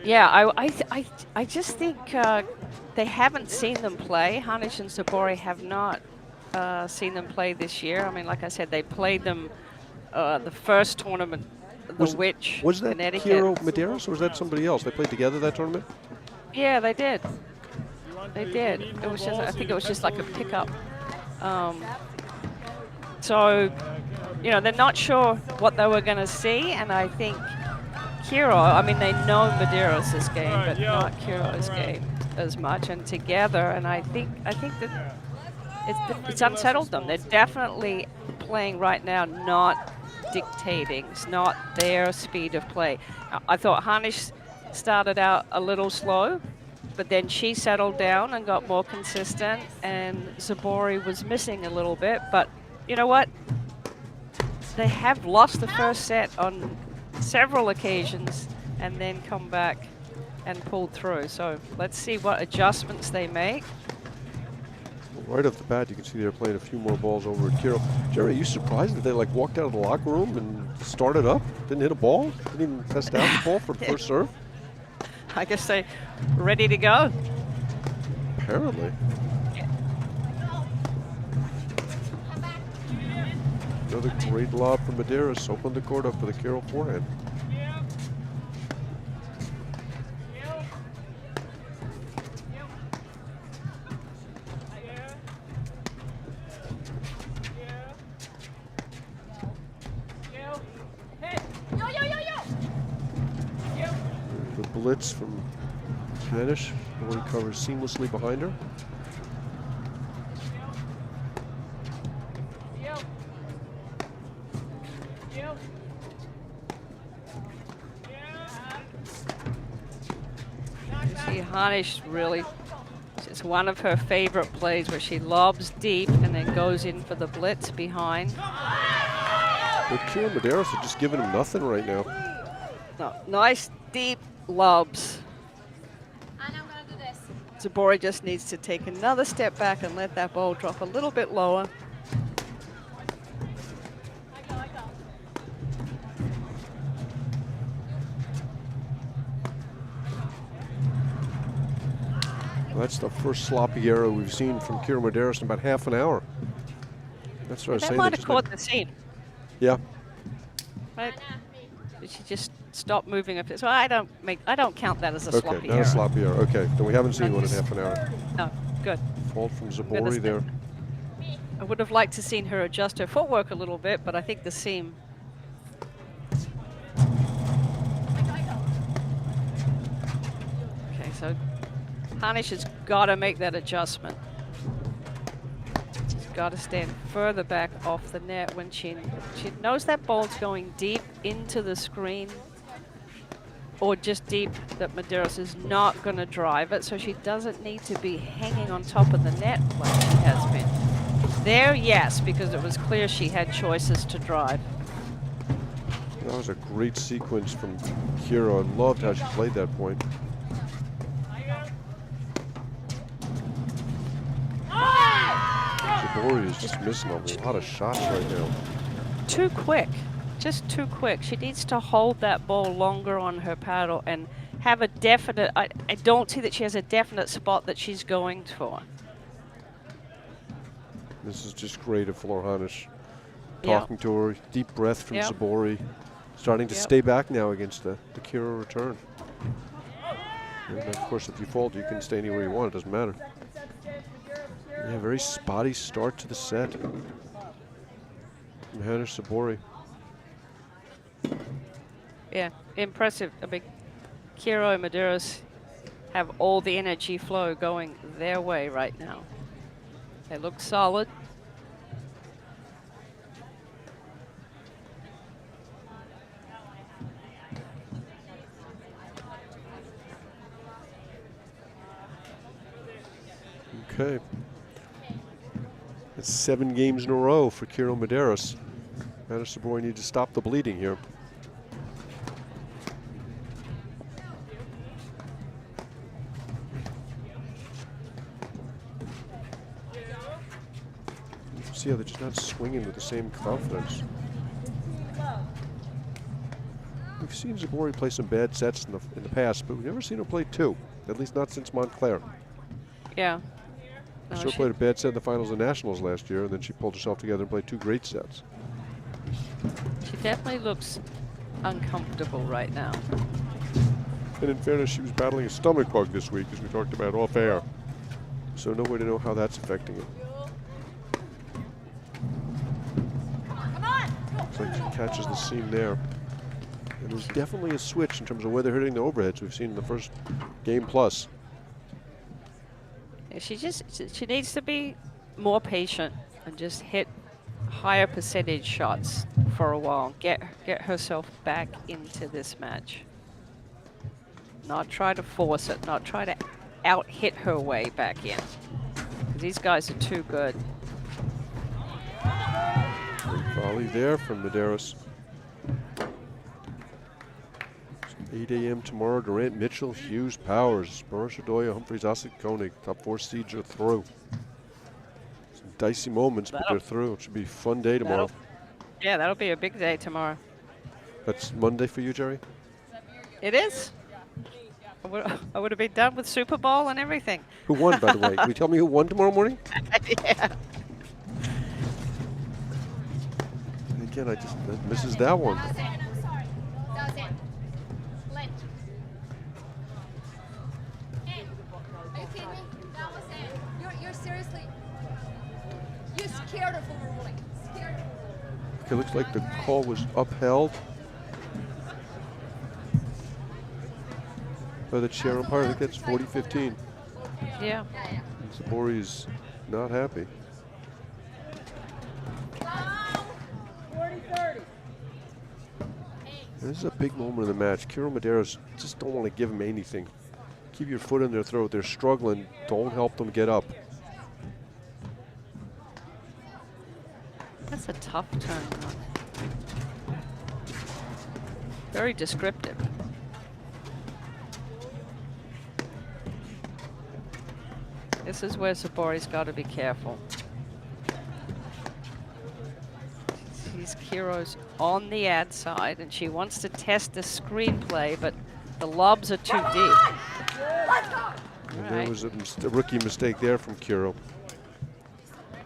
Yeah, I just think they haven't seen them play. Hanish and Zabori have not seen them play this year. I mean, like I said, they played them the first tournament, was that Connecticut. Kiro Medeiros, or was that somebody else? They played together that tournament? Yeah, they did. They did. It was just, I think it was just like a pickup. So, you know, they're not sure what they were going to see, and I think Kiro, I mean, they know Medeiros' game, but not Kiro's game as much, and together, and I think that it's unsettled them. They're definitely playing right now, not dictating. It's not their speed of play. I thought Hanish started out a little slow, but then she settled down and got more consistent, and Zabori was missing a little bit, but you know what? They have lost the first set on several occasions and then come back and pulled through. So let's see what adjustments they make. Right off the bat, you can see they're playing a few more balls over at Kiro. Jerry, are you surprised that they like walked out of the locker room and started up? Didn't hit a ball? Didn't even test out the ball for the first serve? I guess they're ready to go. Apparently. Another great lob from Medeiros. Opened the court up with a Kiro forehand. The blitz from Hanish. One covers seamlessly behind her. Hanish really, it's one of her favorite plays where she lobs deep and then goes in for the blitz behind. But Kiro Medeiros are just giving him nothing right now. No, nice deep lobs. Zabori just needs to take another step back and let that ball drop a little bit lower. Well, that's the first sloppy error we've seen from Kira Medeiros in about half an hour. That's what I was That saying. might have caught the seam. Yeah. Right? She just stopped moving up. So I don't count that as a Okay, sloppy not error. a sloppy error. Okay, then we haven't seen one in half an hour. No, good. Fault from Goodness Zabori there. I would have liked to seen her adjust her footwork a little bit, but I think the seam. Okay, so Hanish has got to make that adjustment. She's got to stand further back off the net when she knows that ball's going deep into the screen, or just deep, that Medeiros is not going to drive it, so she doesn't need to be hanging on top of the net like she has been. There, yes, because it was clear she had choices to drive. That was a great sequence from Kira. I loved how she played that point. Zabori is just missing a lot of shots right now. Too quick, just too quick. She needs to hold that ball longer on her paddle and have a definite, I don't see that she has a definite spot that she's going for. This is just great of Flor Hanish. Yeah. Talking to her, deep breath from Yep. Zabori. Starting to Yep. stay back now against the Kira return. And of course, if you fold, you can stay anywhere you want. It doesn't matter. Yeah, very spotty start to the set from Hanish Zabori. Yeah, impressive. I mean, Kiro and Medeiros have all the energy flow going their way right now. They look solid. Okay. It's 7 games in a row for Kiro Medeiros. Hanish Zabori needs to stop the bleeding here. See how they're just not swinging with the same confidence. We've seen Zabori play some bad sets in the past, but we've never seen her play 2, at least not since Montclair. Yeah. She still played a bad set in the finals of Nationals last year, and then she pulled herself together and played 2 great sets. She definitely looks uncomfortable right now. And in fairness, she was battling a stomach bug this week, as we talked about off air. So no way to know how that's affecting it. Looks like she catches the seam there. And there's definitely a switch in terms of where they're hitting the overheads we've seen in the first game plus. Yeah, she needs to be more patient and just hit higher percentage shots for a while. Get herself back into this match. Not try to force it, not try to out-hit her way back in. These guys are too good. Great volley there from Medeiros. 8 a.m. tomorrow, Durant, Mitchell, Hughes, Powers, Barisha Doya, Humphreys, Osset, Koenig. Top 4 seeds are through. Some dicey moments, but they're through. It should be a fun day tomorrow. Yeah, that'll be a big day tomorrow. That's Monday for you, Jerry? It is. I would have been done with Super Bowl and everything. Who won, by the way? Can you tell me who won tomorrow morning? Yeah. Again, I just misses that one. Okay, looks like the call was upheld by the chair umpire. I think that's 40-15. Yeah. Zabori is not happy. 40-30. This is a big moment in the match. Kiro Medeiros just don't want to give him anything. Keep your foot in their throat. They're struggling. Don't help them get up. That's a tough turn. Very descriptive. This is where Zabori's got to be careful. She's Kiro's on the ad side, and she wants to test the screenplay, but the lobs are too deep. And there was a rookie mistake there from Kiro.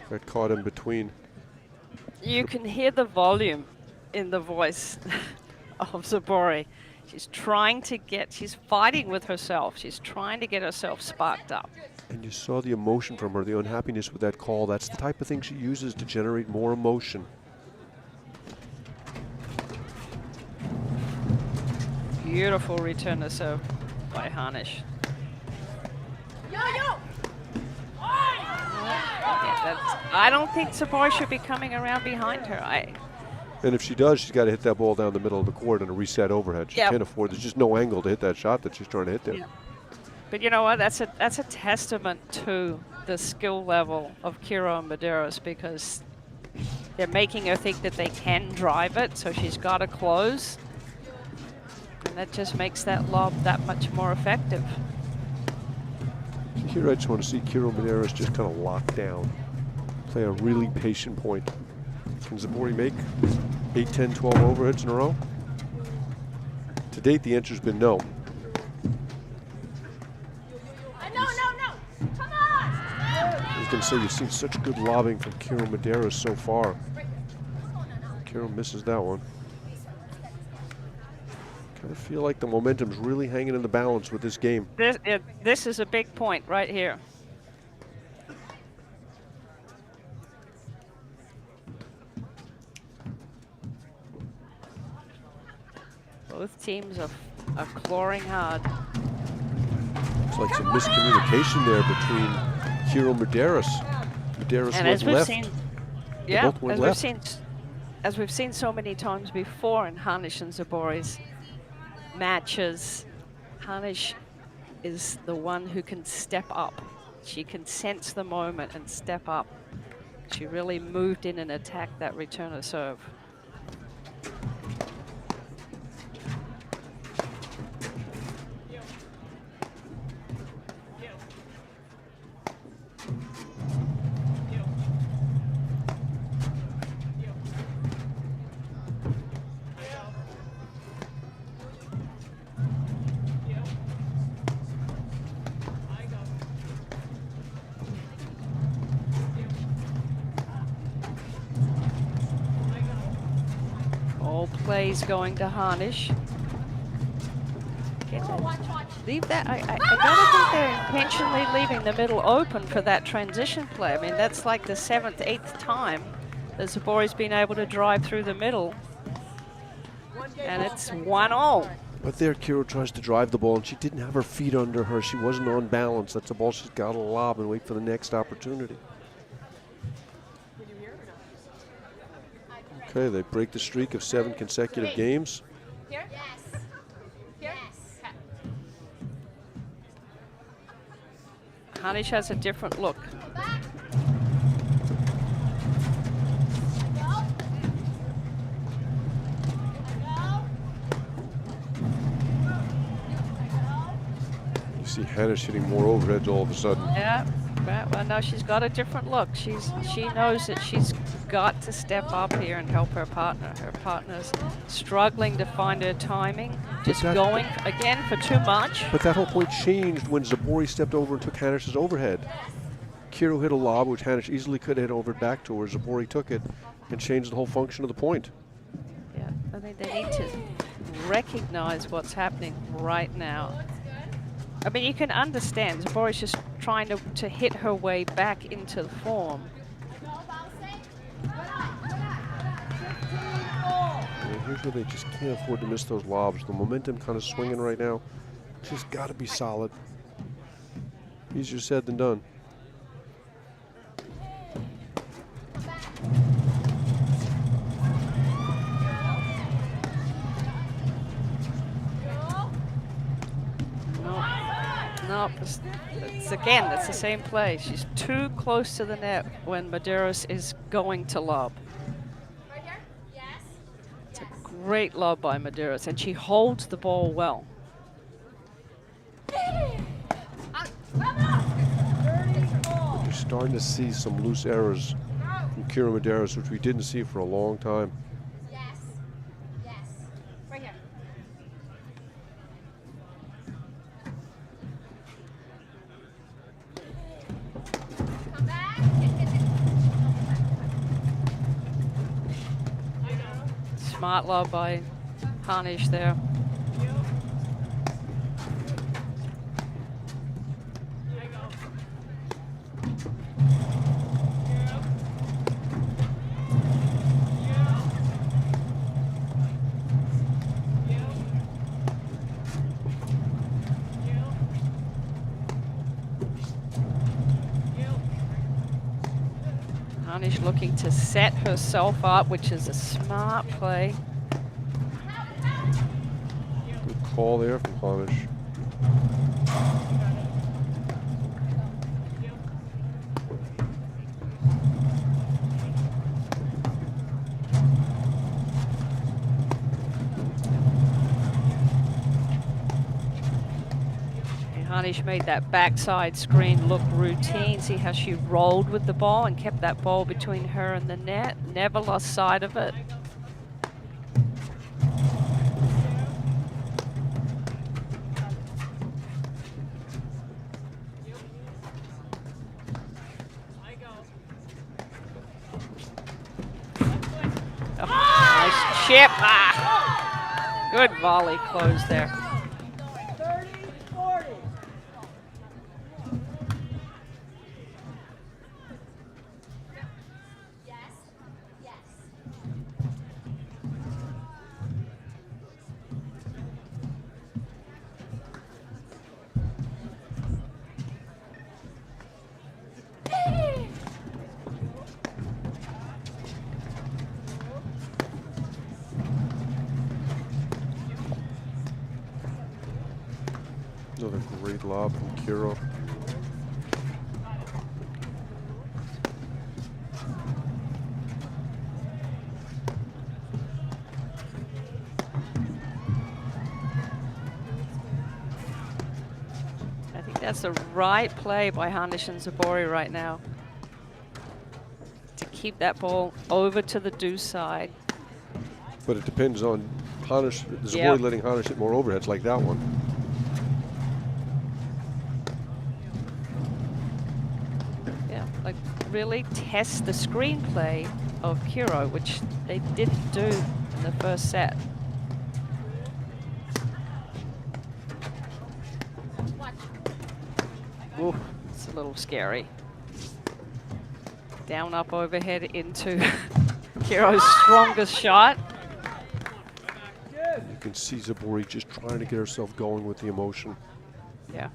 Got caught in between. You can hear the volume in the voice of Zabori. She's she's fighting with herself. She's trying to get herself sparked up. And you saw the emotion from her, the unhappiness with that call. That's the type of thing she uses to generate more emotion. Beautiful return to serve by Hanish. Yeah, I don't think Zabori should be coming around behind her. And if she does, she's got to hit that ball down the middle of the court on a reset overhead. She can't afford. There's just no angle to hit that shot that she's trying to hit there. Yeah. But you know what? That's a testament to the skill level of Kiro and Medeiros, because they're making her think that they can drive it, so she's got to close. And that just makes that lob that much more effective. Here I just want to see Kiro Medeiros just kind of lock down. Play a really patient point. Can Zabori make 8, 10, 12 overheads in a row? To date, the answer's been no. I was going to say, you've seen such good lobbing from Kiro Medeiros so far. Kiro misses that one. Kind of feel like the momentum's really hanging in the balance with this game. This is a big point right here. Both teams are clawing hard. It's like some miscommunication there between Kiro and Medeiros. Medeiros And went left. Yeah, both went left. As we've seen so many times before in Hanish and Zabori's matches, Hanish is the one who can step up. She can sense the moment and step up. She really moved in and attacked that return of serve. Plays going to Hanish. Leave that. I don't think they're intentionally leaving the middle open for that transition play. I mean, that's like the 7th, 8th time that Zabori's been able to drive through the middle. And it's 1-0. But there, Kiro tries to drive the ball, and she didn't have her feet under her. She wasn't on balance. That's a ball she's got to lob and wait for the next opportunity. Okay, they break the streak of 7 consecutive games. Here? Yes. Hanish has a different look. You see Hanish hitting more overheads all of a sudden. Yeah, well, no, she's got a different look. She knows that she's got to step up here and help her partner. Her partner's struggling to find her timing, just going again for too much. But that whole point changed when Zabori stepped over and took Hanish's overhead. Kiro hit a lob, which Hanish easily could have hit over back to her. Zabori took it and changed the whole function of the point. Yeah, I think they need to recognize what's happening right now. I mean, you can understand Zabori's just trying to hit her way back into the form. Here's where they just can't afford to miss those lobs. The momentum kind of swinging right now. Just got to be solid. Easier said than done. No, again, that's the same play. She's too close to the net when Medeiros is going to lob. It's a great lob by Medeiros, and she holds the ball well. You're starting to see some loose errors from Kiro Medeiros, which we didn't see for a long time. smart lob by Hanish there. Hanish looking to set herself up, which is a smart play. Good call there from Hanish. Hanish made that backside screen look routine. See how she rolled with the ball and kept that ball between her and the net. Never lost sight of it. Oh, nice chip. Ah. Good volley close there. 30-40. Another great lob from Kiro. I think that's the right play by Hanish and Zabori right now. To keep that ball over to the deuce side. But it depends on Hanish, Zabori Yep. letting Hanish hit more overheads like that one. Yeah, like really test the screenplay of Kiro, which they didn't do in the first set. Ooh, it's a little scary. Down, up, overhead into Kiro's strongest shot. You can see Zabori just trying to get herself going with the emotion. Yeah.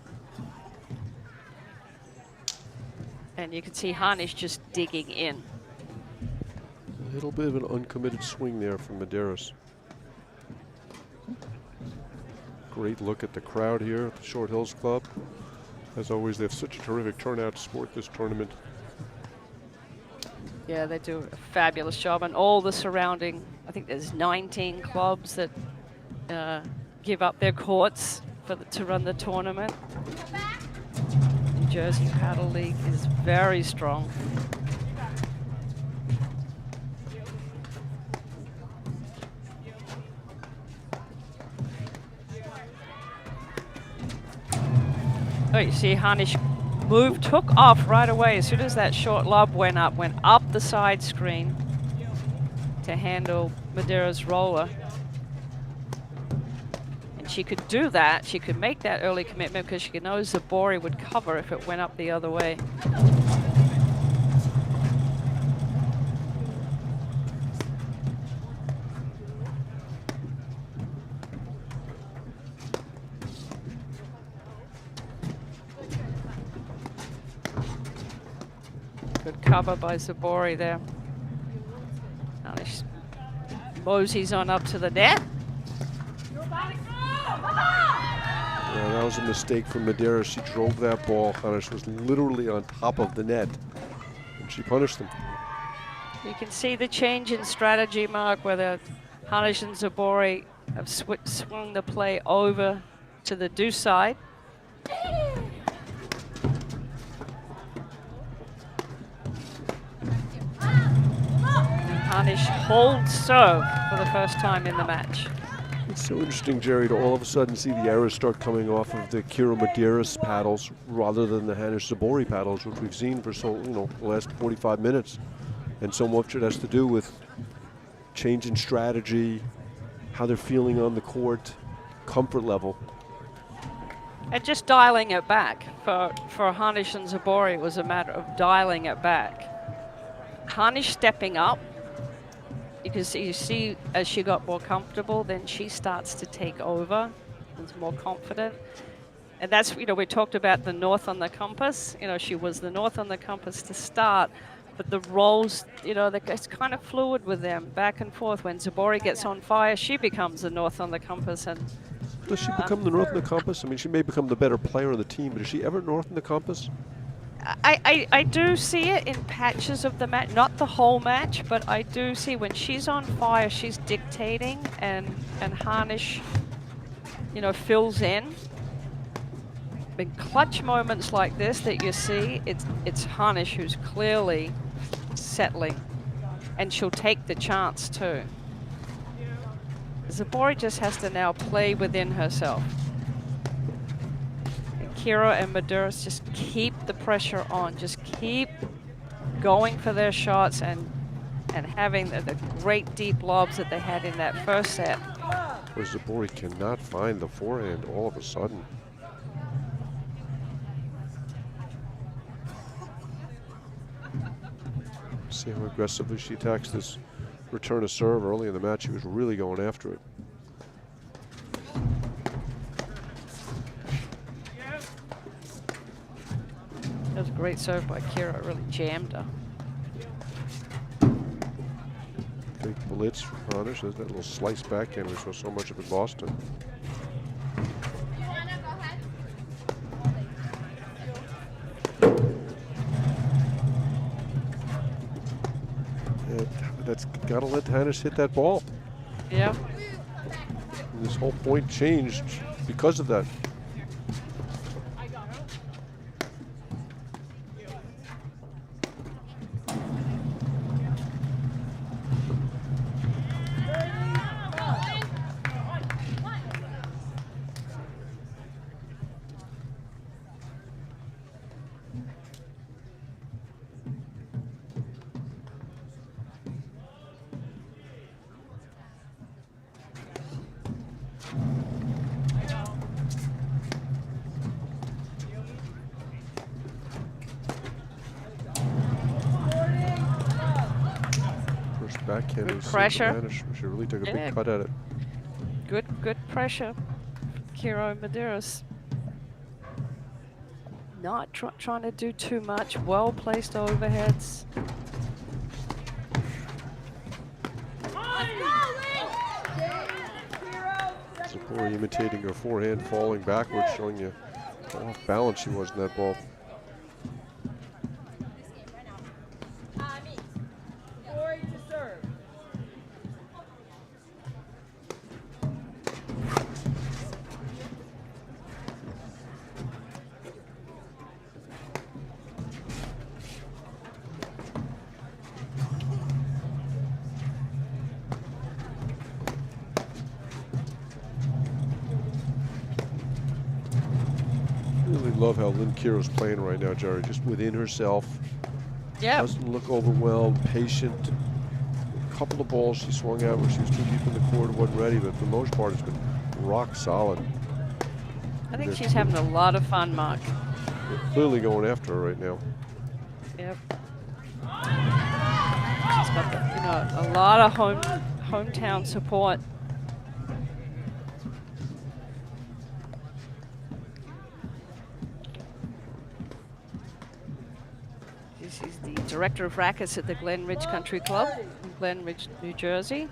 And you can see Hanish just digging in. A little bit of an uncommitted swing there from Medeiros. Great look at the crowd here at the Short Hills Club. As always, they have such a terrific turnout to support this tournament. Yeah, they do a fabulous job, and all the surrounding, I think there's 19 clubs that give up their courts to run the tournament. New Jersey Paddle League is very strong. Oh, you see Hanish took off right away as soon as that short lob went up the side screen to handle Medeiros' roller. And she could do that. She could make that early commitment because she know Zabori would cover if it went up the other way. Good cover by Zabori there. Hanish moseys on up to the net. Yeah, that was a mistake from Medeiros. She drove that ball. Hanish was literally on top of the net, and she punished them. You can see the change in strategy, Mark, where Hanish and Zabori have swung the play over to the deuce side. Hanish holds serve for the first time in the match. It's so interesting, Jerry, to all of a sudden see the errors start coming off of the Kiro Medeiros paddles rather than the Hanish Zabori paddles, which we've seen for the last 45 minutes. And so much it has to do with change in strategy, how they're feeling on the court, comfort level. And just dialing it back. For Hanish and Zabori, it was a matter of dialing it back. Hanish stepping up, because you see as she got more comfortable, then she starts to take over, is more confident. And that's, you know, we talked about the north on the compass. You know, she was the north on the compass to start, but the roles, you know, it's kind of fluid with them, back and forth. When Zabori gets on fire, she becomes the north on the compass. And does she become the north on the compass? I mean, she may become the better player on the team, but is she ever north on the compass? I do see it in patches of the match, not the whole match, but I do see when she's on fire, she's dictating, and Hanish, you know, fills in. In clutch moments like this that you see, it's Hanish who's clearly settling, and she'll take the chance too. Zabori just has to now play within herself. And Kira and Medeiros just keep the pressure on, just keep going for their shots and having the great deep lobs that they had in that first set. Where Zabori cannot find the forehand all of a sudden. See how aggressively she attacks this return of serve. Early in the match, she was really going after it. That was a great serve by Kira. It really jammed her. Big blitz from Hanish. There's that little slice backhand we saw so much of in Boston. That's got to let Hanish hit that ball. Yeah. And this whole point changed because of that. Backhand good pressure. She really took a big cut at it. Good pressure. Kira Medeiros. Not trying to do too much. Well placed overheads. Zabori imitating her forehand, falling backwards, showing you how off balance she was in that ball. Love how Lynn Kiro's playing right now, Jerry. Just within herself. Yeah. Doesn't look overwhelmed, patient. A couple of balls she swung out where she was too deep in the court, wasn't ready, but for the most part, it's been rock solid. I think she's having a lot of fun, Mark. They're clearly going after her right now. Yep. She's got, you know, a lot of hometown support. She's the director of rackets at the Glen Ridge Country Club in Glen Ridge, New Jersey.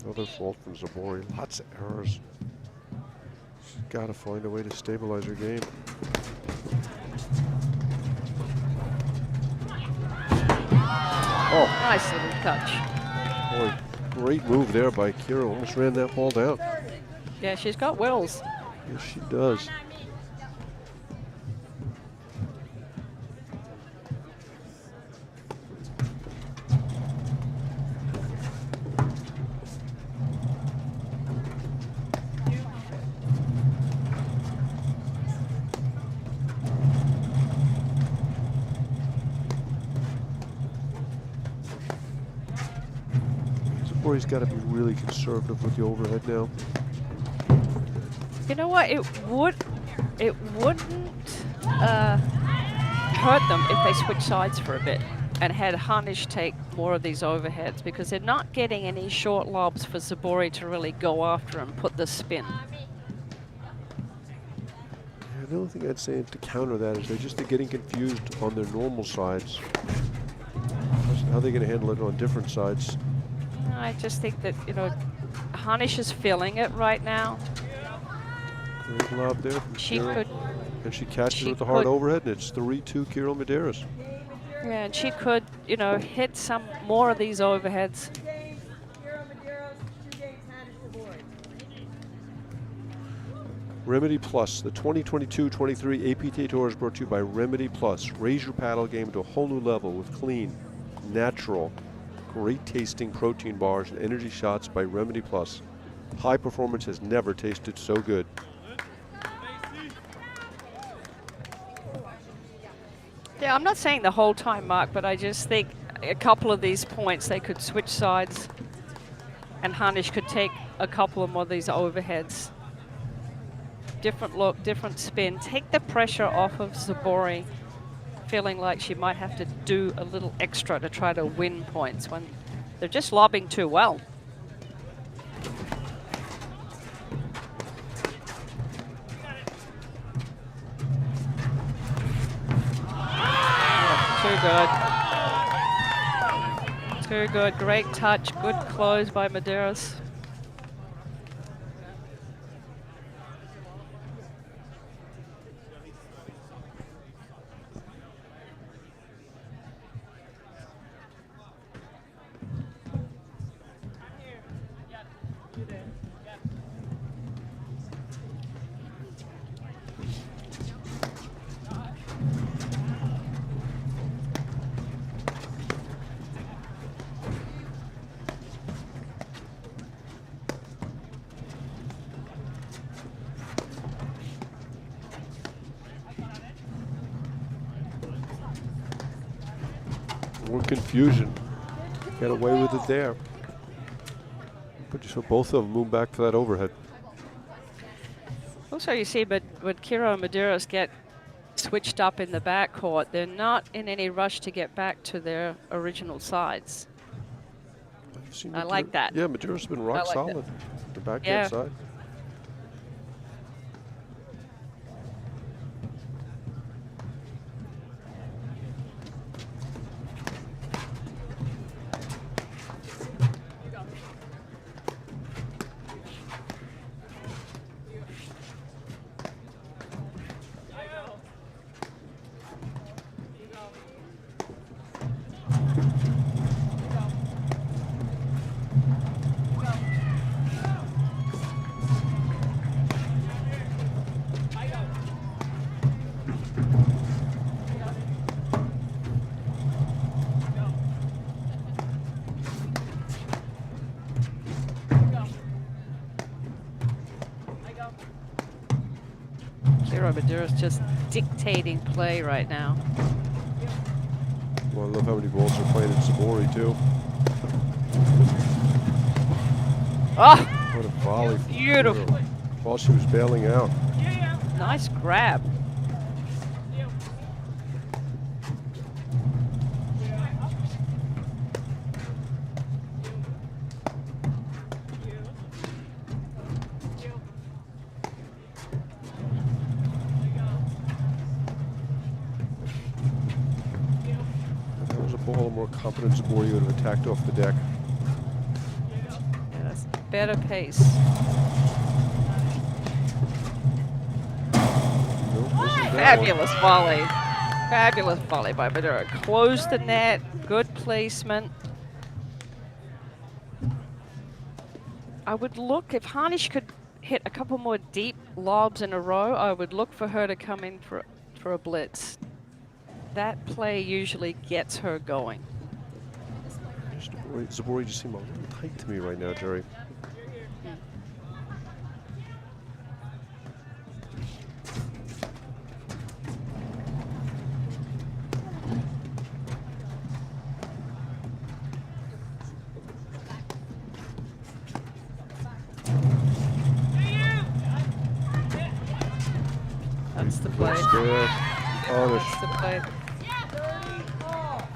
Another fault from Zabori. Lots of errors. She's got to find a way to stabilize her game. Oh, nice little touch. Boy, great move there by Kira. Almost ran that ball down. Yeah, she's got wheels. Yes, she does. Zabori's got to be really conservative with the overhead now. You know what? It wouldn't hurt them if they switched sides for a bit and had Hanish take more of these overheads, because they're not getting any short lobs for Zabori to really go after and put the spin. Yeah, the only thing I'd say to counter that is they're getting confused on their normal sides. How are they going to handle it on different sides? I just think that, you know, Hanish is feeling it right now. Great lob there from She Kira. could, And she catches she it with the hard could- overhead, and it's 3-2 Kira Medeiros. yeah, and she could, you know, hit some more of these overheads. 2 games, Hero Medeiros, 2 games, Hanish Zabori. Remedy Plus, the 2022-23 APTA Tour is brought to you by Remedy Plus. Raise your paddle game to a whole new level with clean, natural, great tasting protein bars and energy shots by Remedy Plus. High performance has never tasted so good. Yeah, I'm not saying the whole time, Mark, but I just think a couple of these points they could switch sides and Hanish could take a couple of more of these overheads. Different look, different spin. Take the pressure off of Zabori, feeling like she might have to do a little extra to try to win points when they're just lobbing too well. Too good. Too good. Great touch. Good close by Medeiros. More confusion. Get away with it there. But you saw both of them move back to that overhead. Also, you see, but when Kira and Medeiros get switched up in the backcourt, they're not in any rush to get back to their original sides. I've seen I like that. Yeah, Medeiros has been rock like solid. The backhand Yeah. side. Kira Medeiros just dictating play right now. Well, I love how many balls are playing in Zabori, too. Oh, What a volley. from Beautiful. Kira while she was bailing out. nice grab. If that was a ball, a more competent Zabori would have attacked off the deck. Yeah, that's better pace. Nope, missing that one. Fabulous volley. Fabulous volley by Medeiros. Closed the net. Good placement. I would look, if Hanish could hit a couple more deep lobs in a row, I would look for her to come in for a blitz. That play usually gets her going. Zabori just seemed a little tight to me right now, Jerry. That's the play. Looks there. Hanish. That's the play. 30 all.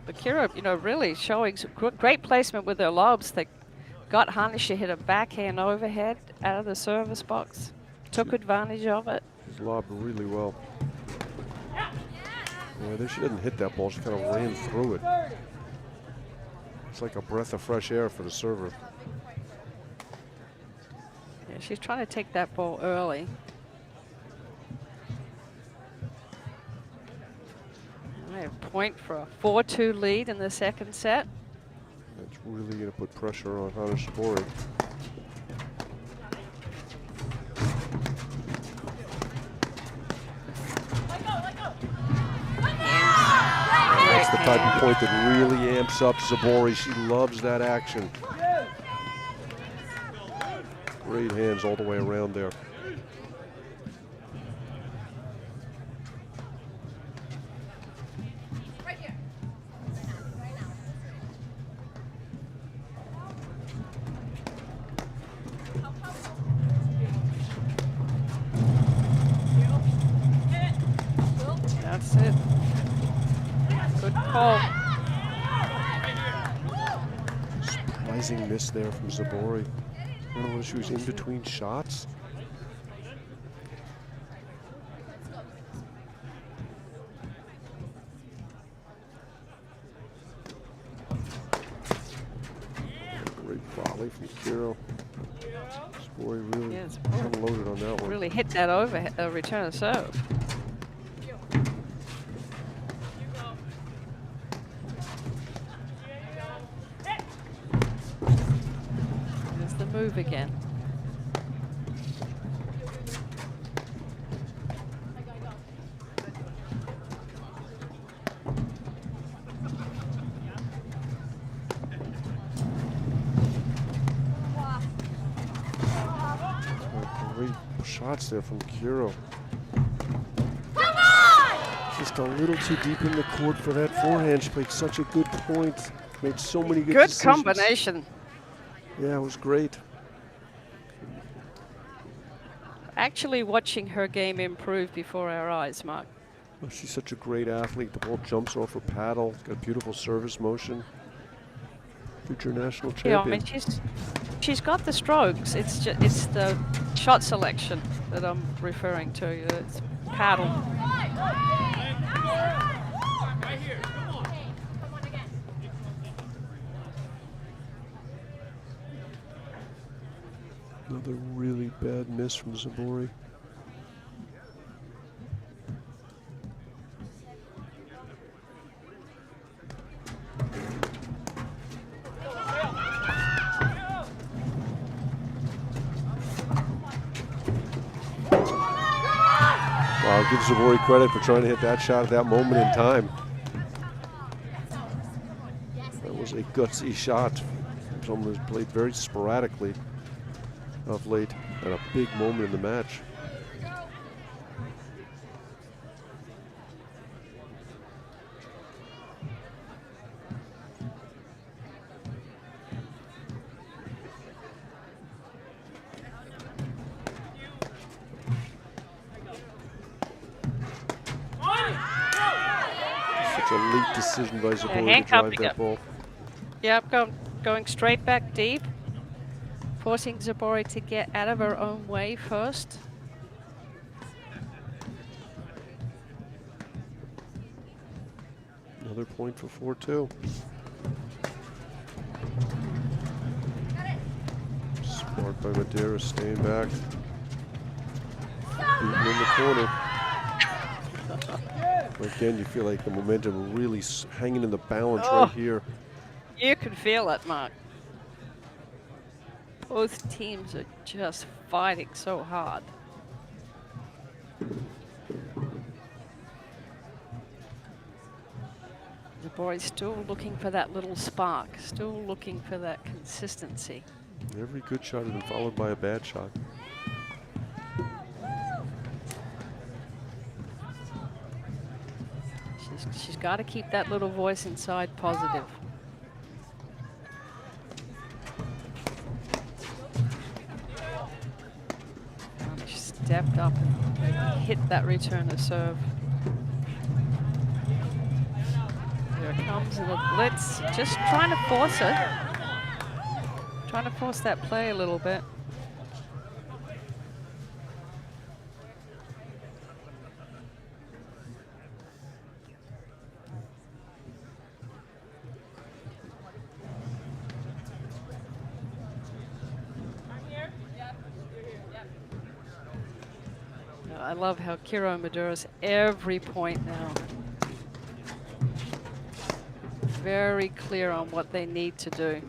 But Kira, you know, really showing some great placement with their lobs. They got Hanish to hit a backhand overhead out of the service box. Took advantage of it. She's lobbed really well. Yeah, she didn't hit that ball. She kind of ran through it. It's like a breath of fresh air for the server. Yeah, she's trying to take that ball early. They have point for a 4-2 lead in the second set. That's really going to put pressure on Hanish and Zabori. That's the type of point that really amps up Zabori. She loves that action. Great hands all the way around there. That's it. Good call. Surprising miss there from Zabori. I don't know whether she was in between shots. Great volley from Kiro. Zabori really unloaded on that one. Really hit that over return of serve. There's the move again. Great shots there from Kiro. Just a little too deep in the court for that forehand. She played such a good point. Made so many good decisions. Combination. Yeah, it was great. Actually watching her game improve before our eyes, Mark. Well, she's such a great athlete. The ball jumps off her paddle. Got beautiful service motion. Future national champion. Yeah, I mean she's got the strokes. It's the shot selection that I'm referring to. It's paddle. Another really bad miss from Zabori. Wow, give Zabori credit for trying to hit that shot at that moment in time. That was a gutsy shot. Someone who's played very sporadically of late at a big moment in the match. Such a late decision by Zabori to drive that ball. Yep, going straight back deep. Forcing Zabori to get out of her own way first. Another point for 4-2. Smart by Madeira, staying back. Beaten in the corner. Again, you feel like the momentum really hanging in the balance right here. You can feel it, Mark. Both teams are just fighting so hard. Zabori's still looking for that little spark, still looking for that consistency. Every good shot has been followed by a bad shot. She's got to keep that little voice inside positive. stepped up and hit that return to serve. Here it comes in the blitz, just trying to force it. Trying to force that play a little bit. I love how Kiro Maduro's every point now. Very clear on what they need to do.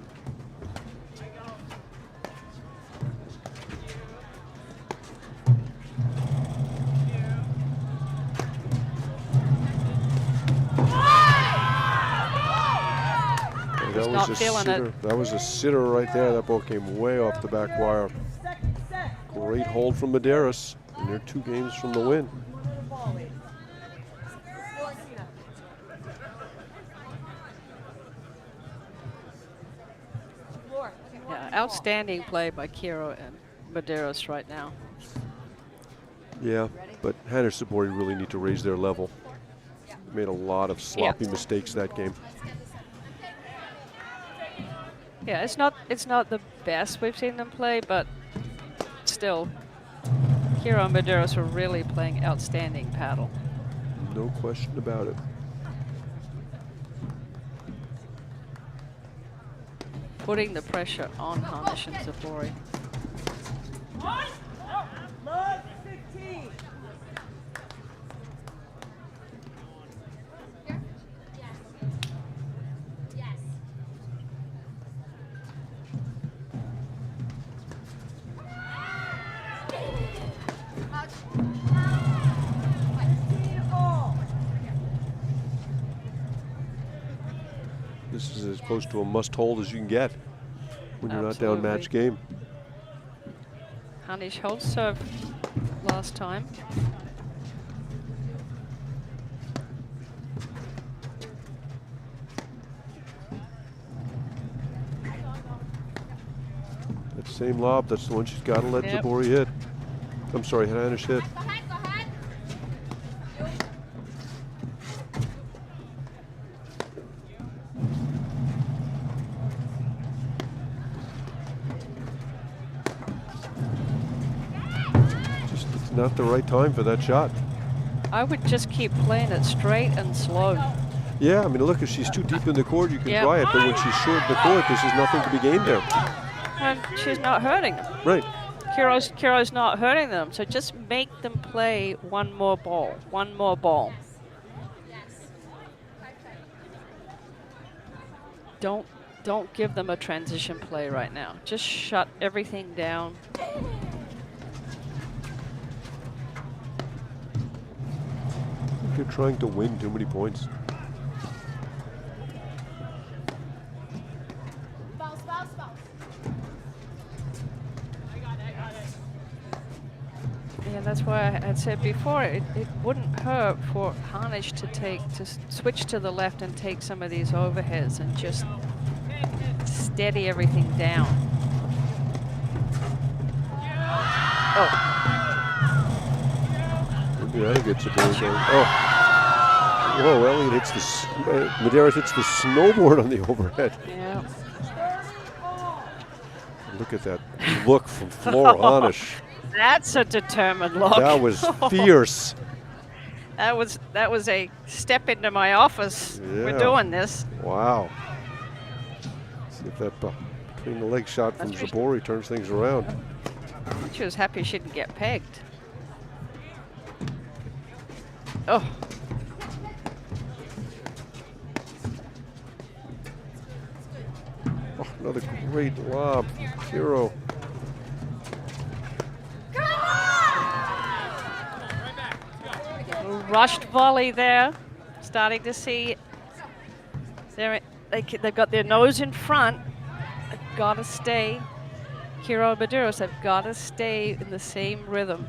That was a sitter. That was a sitter right there. That ball came way off the back wire. Great hold from Medeiros, and they're 2 games from the win. Yeah, outstanding play by Kiro and Medeiros right now. Yeah, but Hanish and Zabori really need to raise their level. Made a lot of sloppy mistakes that game. Yeah, it's not the best we've seen them play, but still, Kiro and Medeiros are really playing outstanding paddle. No question about it. Putting the pressure on Hanish and Zabori. Love 15. This is as close to a must hold as you can get when you're not down match game. Hanish holds serve last time. That same lob, that's the one she's got to let Zabori hit. I'm sorry, Hanish hit. Not the right time for that shot. I would just keep playing it straight and slow. Yeah, I mean, look, if she's too deep in the court, you can try it, but when she's short in the court, this is nothing to be gained there. And she's not hurting them. Right. Kiro's not hurting them, so just make them play one more ball. Don't give them a transition play right now. Just shut everything down. They're trying to win too many points. Bounce, bounce, bounce. Yeah, that's why I had said before, it wouldn't hurt for Hanish to switch to the left and take some of these overheads and just steady everything down. Oh. Maybe that'll get Zabori going. Oh. Whoa, Elliot hits Medeiros hits the snowboard on the overhead. Yeah. Look at that look from Flora Hanish. That's a determined look. That was fierce. That was a step into my office. Yeah. We're doing this. Wow. See if that between the leg shot from Zabori turns things around. She was happy she didn't get pegged. Oh. Oh, another great lob, Kiro. Rushed volley there. Starting to see they've got their nose in front. They've got to stay. Kiro and Medeiros have got to stay in the same rhythm.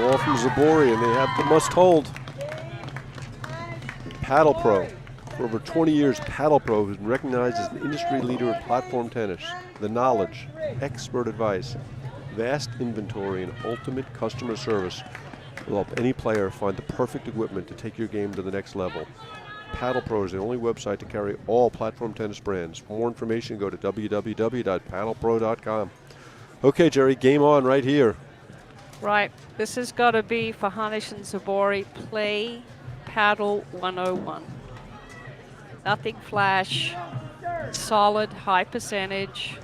ball from Zabori, and they have the must hold. Paddle Pro. For over 20 years, Paddle Pro has been recognized as an industry leader in platform tennis. The knowledge, expert advice, vast inventory, and ultimate customer service will help any player find the perfect equipment to take your game to the next level. Paddle Pro is the only website to carry all platform tennis brands. For more information, go to www.paddlepro.com. Okay, Jerry, game on right here. Right, this has got to be for Hanish and Zabori. Play Paddle 101. Nothing flash, solid, high percentage.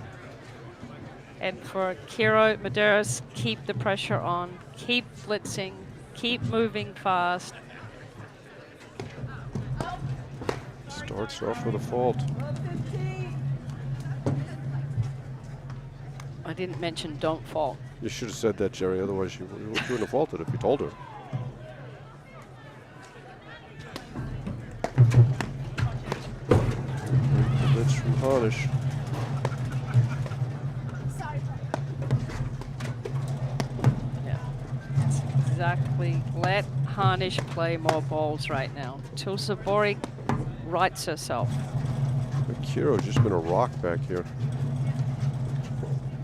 And for Kiro Medeiros, keep the pressure on, keep blitzing, keep moving fast. Starts off with a fault. I didn't mention don't fall. You should have said that, Jerry, otherwise you wouldn't have faulted if you told her. Blitz from Hanish. Exactly. Let Hanish play more balls right now till Zabori rights herself. Kiro's just been a rock back here.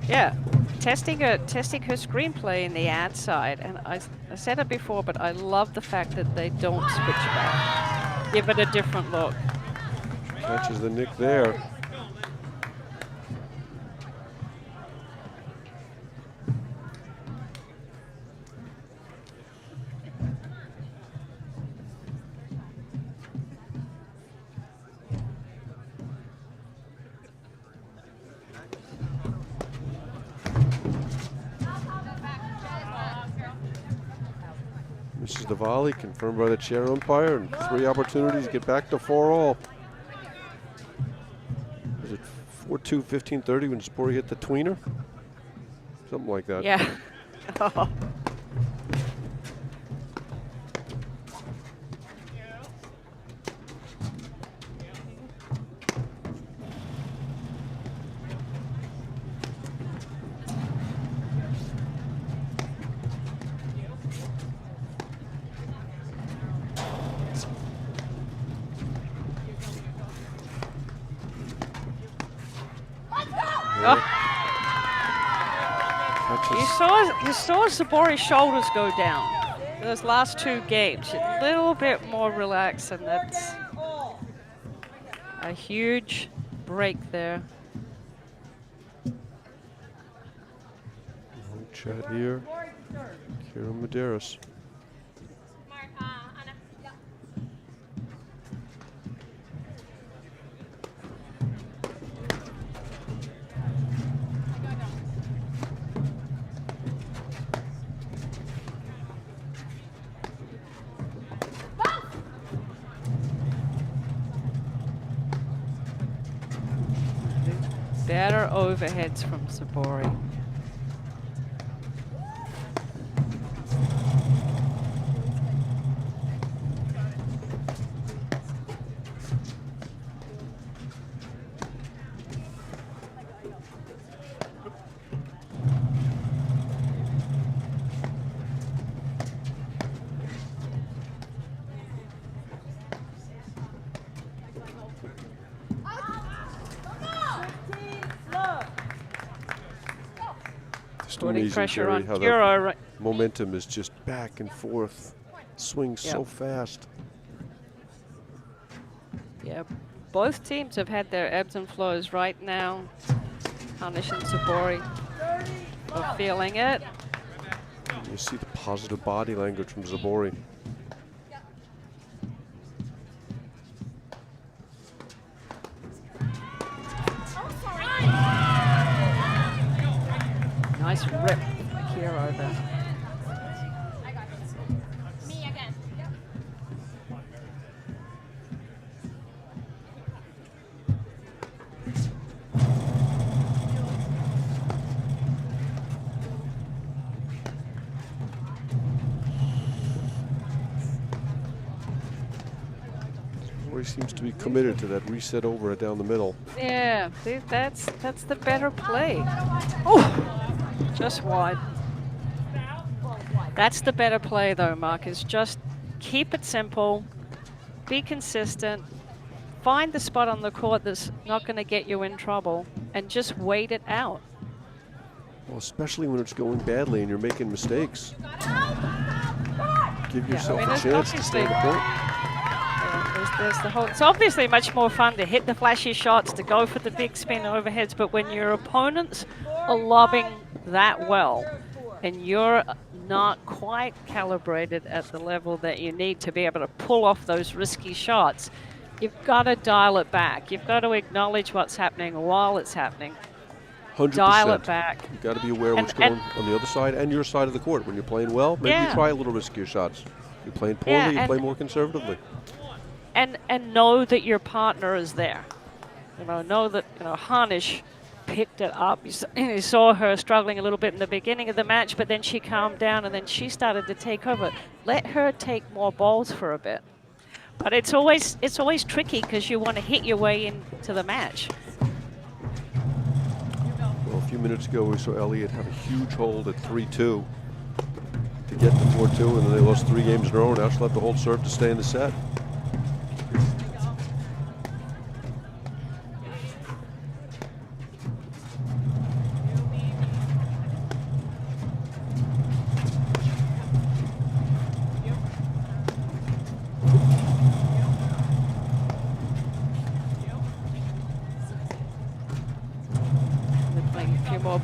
Yeah, testing her screenplay in the ad side, and I said it before, but I love the fact that they don't switch back. Give it a different look. Catches the nick there. Misses the volley, confirmed by the chair umpire, and 3 opportunities to get back to 4-all. Was it 4-2, 15-30 when Zabori hit the tweener? Something like that. Yeah. You saw Zabori's shoulders go down those last 2 games. A little bit more relaxed, and that's a huge break there. Long chat here. Kiro Medeiros. Better overheads from Zabori. Putting pressure on Kiro. Momentum is just back and forth. Swings so fast. Yeah, both teams have had their ebbs and flows right now. Hanish and Zabori are feeling it. You see the positive body language from Zabori. Nice rip, Kiro there. Me again. Zabori seems to be committed to that reset over down the middle. Yeah, that's the better play. Oh, just wide. That's the better play, though, Mark, is just keep it simple, be consistent, find the spot on the court that's not going to get you in trouble, and just wait it out. Well, especially when it's going badly and you're making mistakes. Give yourself a chance to stay the point. Yeah, there's the whole. It's obviously much more fun to hit the flashy shots, to go for the big spin overheads, but when your opponents are lobbing that well, and you're not quite calibrated at the level that you need to be able to pull off those risky shots, you've got to dial it back. You've got to acknowledge what's happening while it's happening. 100%. Dial it back. You've got to be aware of what's going on the other side and your side of the court. When you're playing well, maybe you try a little riskier shots. You're playing poorly, you play more conservatively. And know that your partner is there. Know that Hanish picked it up. You saw her struggling a little bit in the beginning of the match, but then she calmed down and then she started to take over. Let her take more balls for a bit. But it's always tricky because you want to hit your way into the match. Well, a few minutes ago we saw Elliott have a huge hold at 3-2 to get to 4-2, and then they lost 3 games in a row. Now she'll have to hold serve to stay in the set.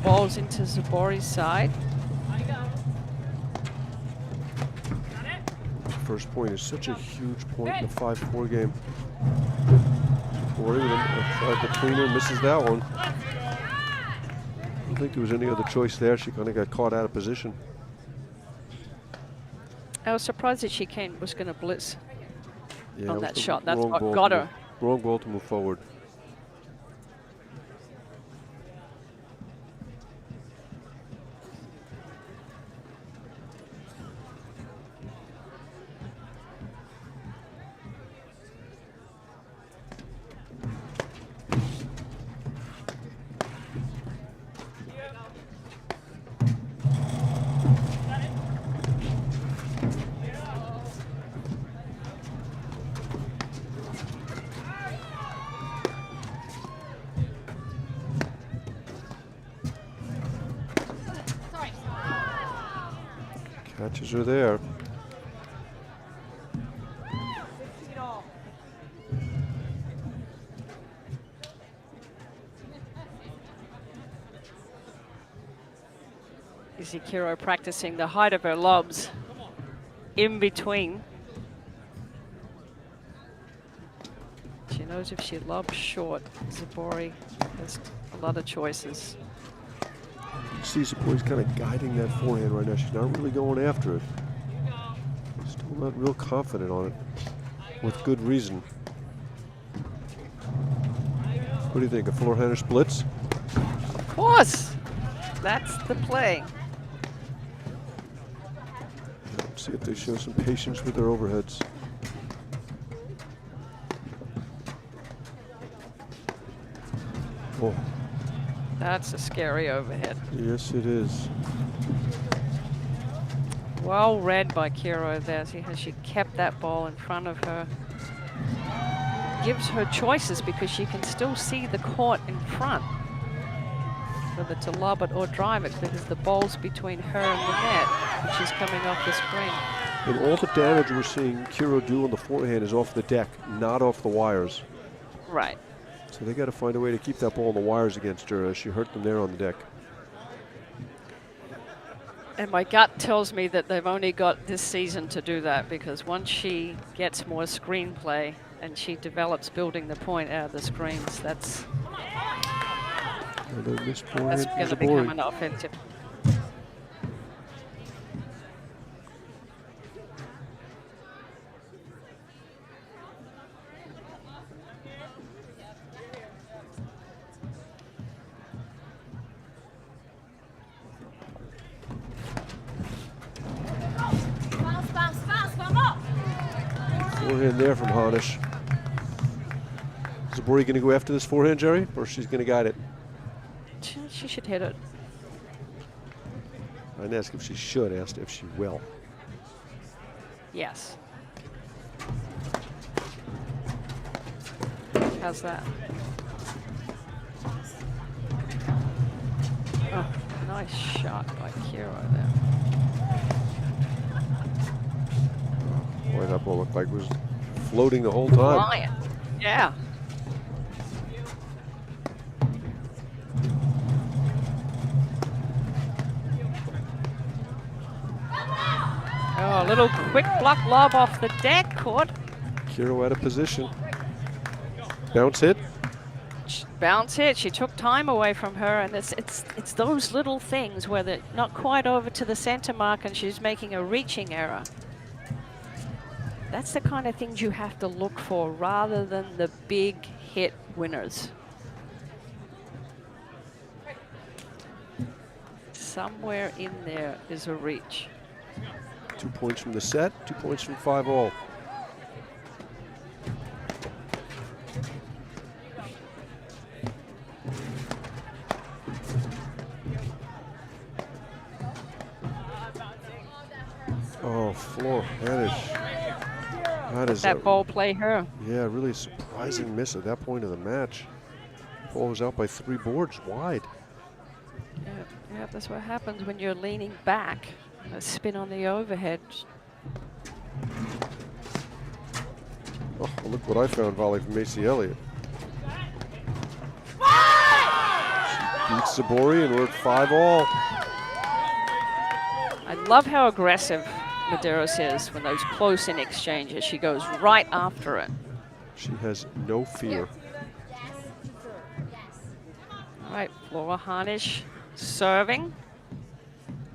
Balls into Zabori's side. First point is such a huge point in a 5-4 game. Zabori with a tweener misses that one. I don't think there was any other choice there. She kind of got caught out of position. I was surprised that she was going to blitz on that shot. That's what got her. Wrong ball to move forward. Catches her there. 16 all. Izukiro practicing the height of her lobs in between. She knows if she lobs short, Zabori has a lot of choices. You see Zabori's kind of guiding that forehand right now. She's not really going after it. Still not real confident on it, with good reason. What do you think, a forehand splits? Of course, that's the play. Let's see if they show some patience with their overheads. Oh. That's a scary overhead. Yes, it is. Well read by Kiro there. See how she kept that ball in front of her. Gives her choices because she can still see the court in front, whether to lob it or drive it, because the ball's between her and the net, which is coming off the screen. And all the damage we're seeing Kiro do on the forehand is off the deck, not off the wires. Right. So they got to find a way to keep that ball on the wires against her, as she hurt them there on the deck. And my gut tells me that they've only got this season to do that, because once she gets more screenplay and she develops building the point out of the screens, that's going to become an offensive. Forehand there from Hanish. Zabori going to go after this forehand, Jerry, or she's going to guide it? She should hit it. I didn't ask if she should, I asked if she will. Yes. How's that? Oh, nice shot by Kiro there. Boy, that ball looked like it was floating the whole time. Flying. Yeah. Oh, a little quick block lob off the deck, caught. Kiro out of position. Bounce hit. Bounce hit. She took time away from her, and it's those little things where they're not quite over to the center mark, and she's making a reaching error. That's the kind of things you have to look for rather than the big hit winners. Somewhere in there is a reach. 2 points from the set, 2 points from 5-all. Oh, floor Hanish. That is That ball play her. Yeah, really a surprising miss at that point of the match. Ball was out by 3 boards wide. Yeah, that's what happens when you're leaning back. A spin on the overhead. Oh, look what I found volley from Macy Elliott. She beats Zabori and we're at 5-all. I love how aggressive Medeiros is when those close in exchanges. She goes right after it. She has no fear. All right, Flora Hanish serving.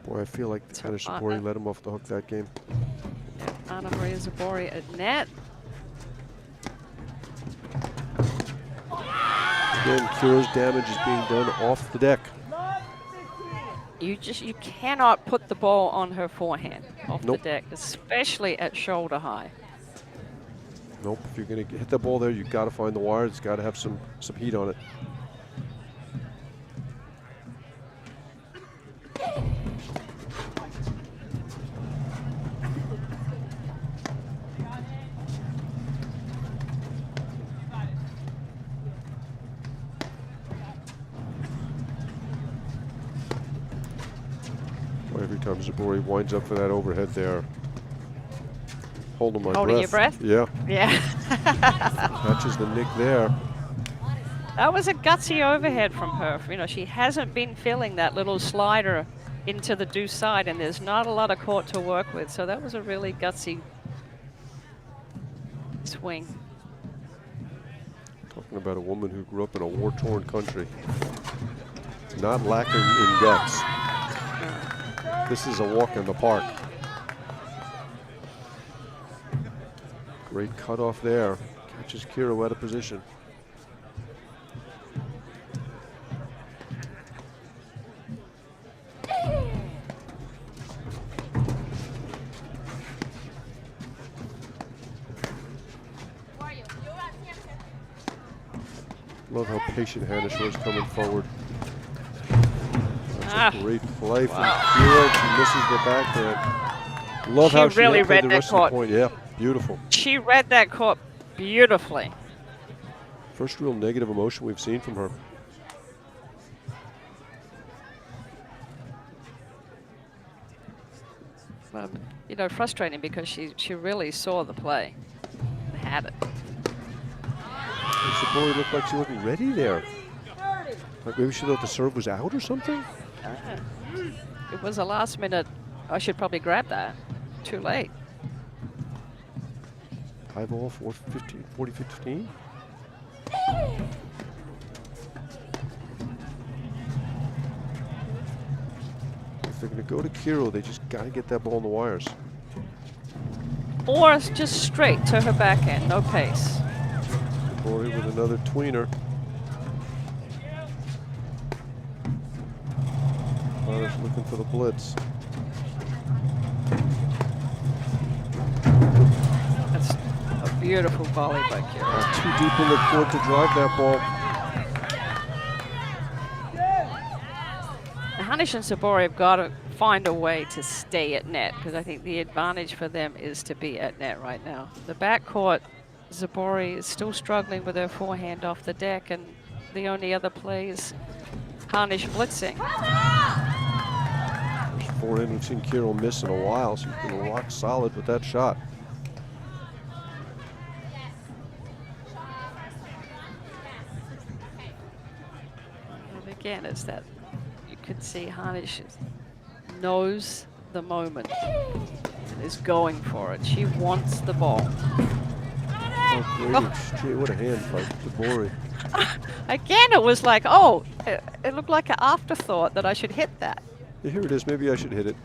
Boy, I feel like Hanish and Zabori let him off the hook that game. Anna Maria Zabori at net. Again, Kiro's damage is being done off the deck. You cannot put the ball on her forehand off Nope. the deck, especially at shoulder high. Nope, if you're going to hit that ball there, you've got to find the wire. It's got to have some heat on it. Every time Zabori winds up for that overhead there, holding my Holding breath. your breath? Yeah. Yeah. Catches the nick there. That was a gutsy overhead from her. You know, she hasn't been feeling that little slider into the deuce side, and there's not a lot of court to work with. So that was a really gutsy swing. Talking about a woman who grew up in a war-torn country. Not lacking in guts. This is a walk in the park. Great cutoff there. Catches Kiro out of position. Love how patient Hanish was coming forward. That's a great play from Kiro. She misses the backhand. Love how she really played read the that rest of the court. point. Yeah, beautiful. She read that court beautifully. First real negative emotion we've seen from her. You know, frustrating because she really saw the play and had it. Zabori looked like she wasn't ready there. Like maybe she thought the serve was out or something? It was a last minute, I should probably grab that. Too late. 5-all, 40-15. If they're going to go to Kiro, they just got to get that ball in the wires. Or just straight to her backhand, no pace. Zabori with another tweener. Hanish looking for the blitz. That's a beautiful volley by Kiro. Too deep in the court to drive that ball. Hanish and Zabori have got to find a way to stay at net, because I think the advantage for them is to be at net right now. The backcourt, Zabori is still struggling with her forehand off the deck, and the only other play is Hanish blitzing. First forehand we've seen Kiro miss in a while. She's been rock solid with that shot. And again, it's that you could see Hanish knows the moment and is going for it. She wants the ball. Oh, great. Gee, what a hand by Zabori. Again, it was like, oh, it looked like an afterthought that I should hit that. Yeah, here it is. Maybe I should hit it.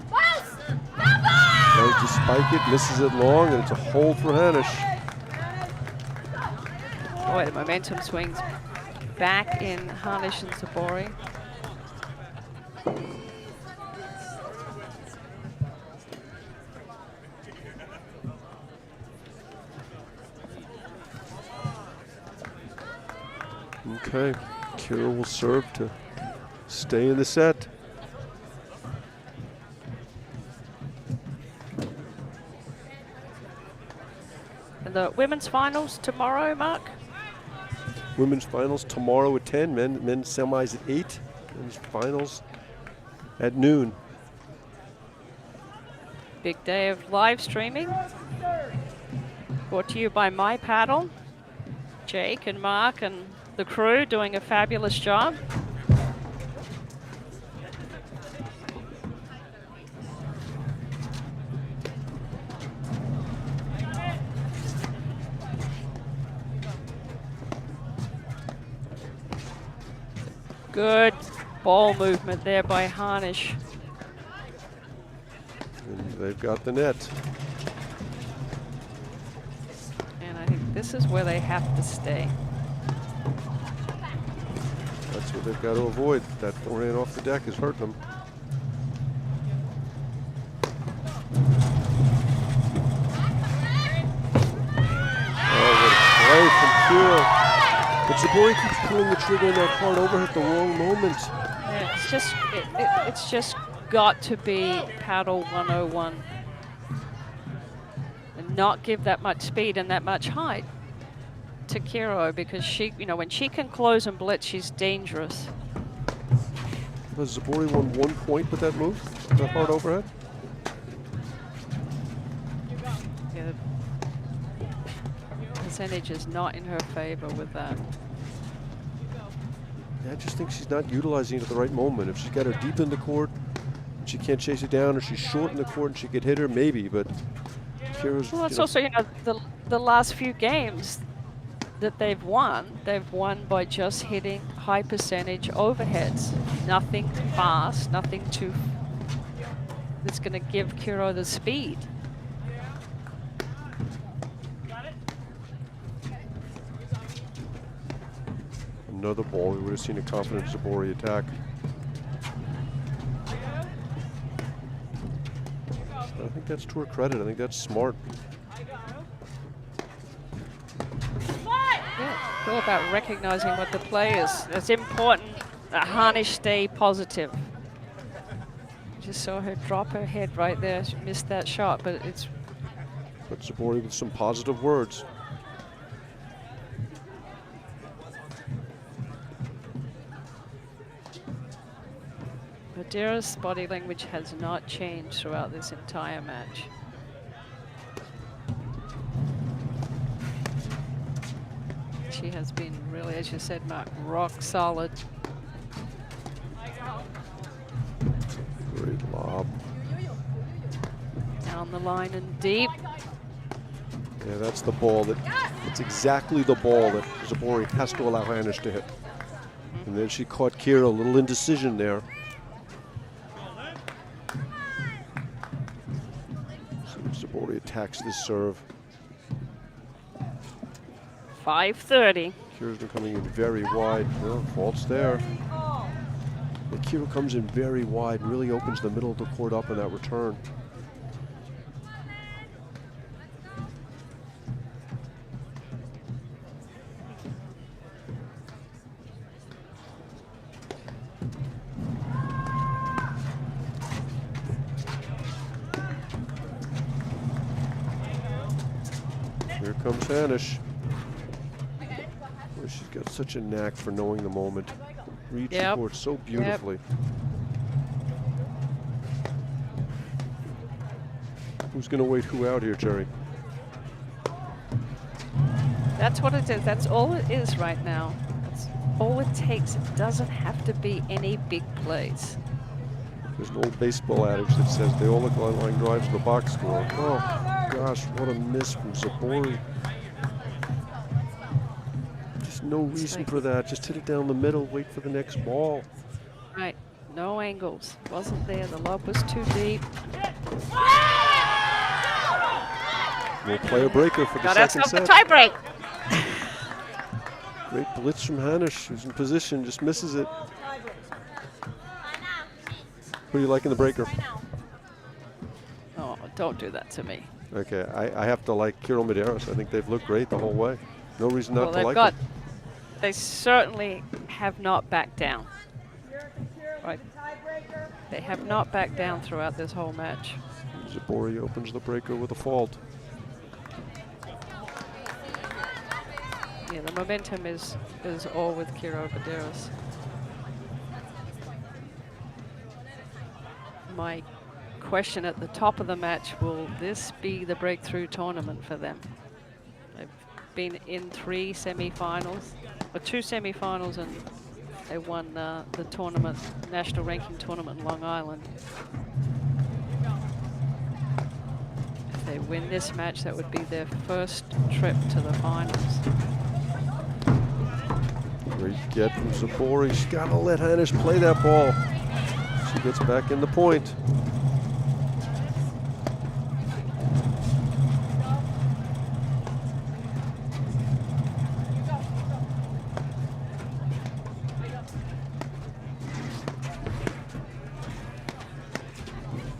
Tries to spike it, misses it long, and it's a hold for Hanish. Boy, the momentum swings back in Hanish and Zabori. Okay, Kiro will serve to stay in the set. And the women's finals tomorrow, Mark? Women's finals tomorrow at 10, men's semis at 8, men's finals at noon. Big day of live streaming. Brought to you by My Paddle. Jake and Mark and the crew doing a fabulous job. Good ball movement there by Hanish. And they've got the net. And I think this is where they have to stay. That's what they've got to avoid. That forehand off the deck is hurting them. Oh, what a play from Kiro. But Zabori keeps pulling the trigger in that hard overhead at the wrong moment. Yeah, it's just got to be paddle 101. And not give that much speed and that much height to Kiro, because she, when she can close and blitz, she's dangerous. Has Zabori won 1 point with that move? That hard overhead? Yeah, the percentage is not in her favor with that. Yeah, I just think she's not utilizing it at the right moment. If she's got her deep in the court, and she can't chase it down, or she's short in the court and she could hit her, maybe, but Kiro's... Well, it's also, the last few games that they've won by just hitting high percentage overheads. Nothing fast, nothing too that's going to give Kiro the speed. Another ball, we would have seen a confident Zabori attack. I think that's to her credit. I think that's smart. Yeah, it's all about recognizing what the play is. It's important that Hanish stay positive. Just saw her drop her head right there. She missed that shot, but it's... But Zabori with some positive words. Madeira's body language has not changed throughout this entire match. She has been really, as you said, Mark, rock solid. Great lob. Down the line and deep. Yeah, that's the ball that, it's exactly the ball that Zabori has to allow Hanish to hit. And then she caught Kiro, a little indecision there. So Zabori attacks this serve. 5:30. Kiro's been coming in very wide. No, fault's there. But Kiro comes in very wide, really opens the middle of the court up in that return. Here comes Hanish. Well, she's got such a knack for knowing the moment. Reads the court so beautifully. Who's going to wait who out here, Jerry? That's what it is. That's all it is right now. That's all it takes. It doesn't have to be any big plays. There's an old baseball adage that says they all look like line drives to the box score. Oh, gosh, what a miss from Zabori. Just no reason for that. Just hit it down the middle, wait for the next ball. Right. No angles. Wasn't there. The lob was too deep. We'll play a breaker for the Got second set. The tie break. Great blitz from Hanish, who's in position, just misses it. Who do you like in the breaker? Oh, don't do that to me. Okay, I have to like Kiro Medeiros. I think they've looked great the whole way. No reason not to like them. They certainly have not backed down. Right. They have not backed down throughout this whole match. Zabori opens the breaker with a fault. Yeah, the momentum is all with Kiro Medeiros. My question at the top of the match, will this be the breakthrough tournament for them? They've been in 3 semi-finals, or 2 semi-finals, and they won the tournament, national ranking tournament in Long Island. If they win this match, that would be their first trip to the finals. Great get from Zabori. She's got to let Hanish play that ball. She gets back in the point.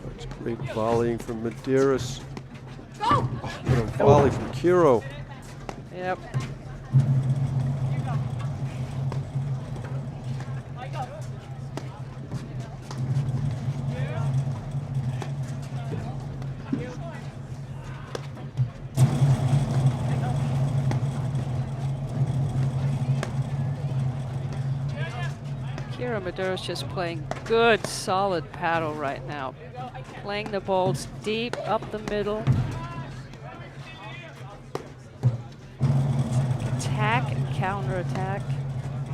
That's great volleying from Medeiros. Oh, what a volley from Kiro. Yep. Kiro Medeiros just playing good, solid paddle right now. Playing the balls deep up the middle. Attack and counter attack.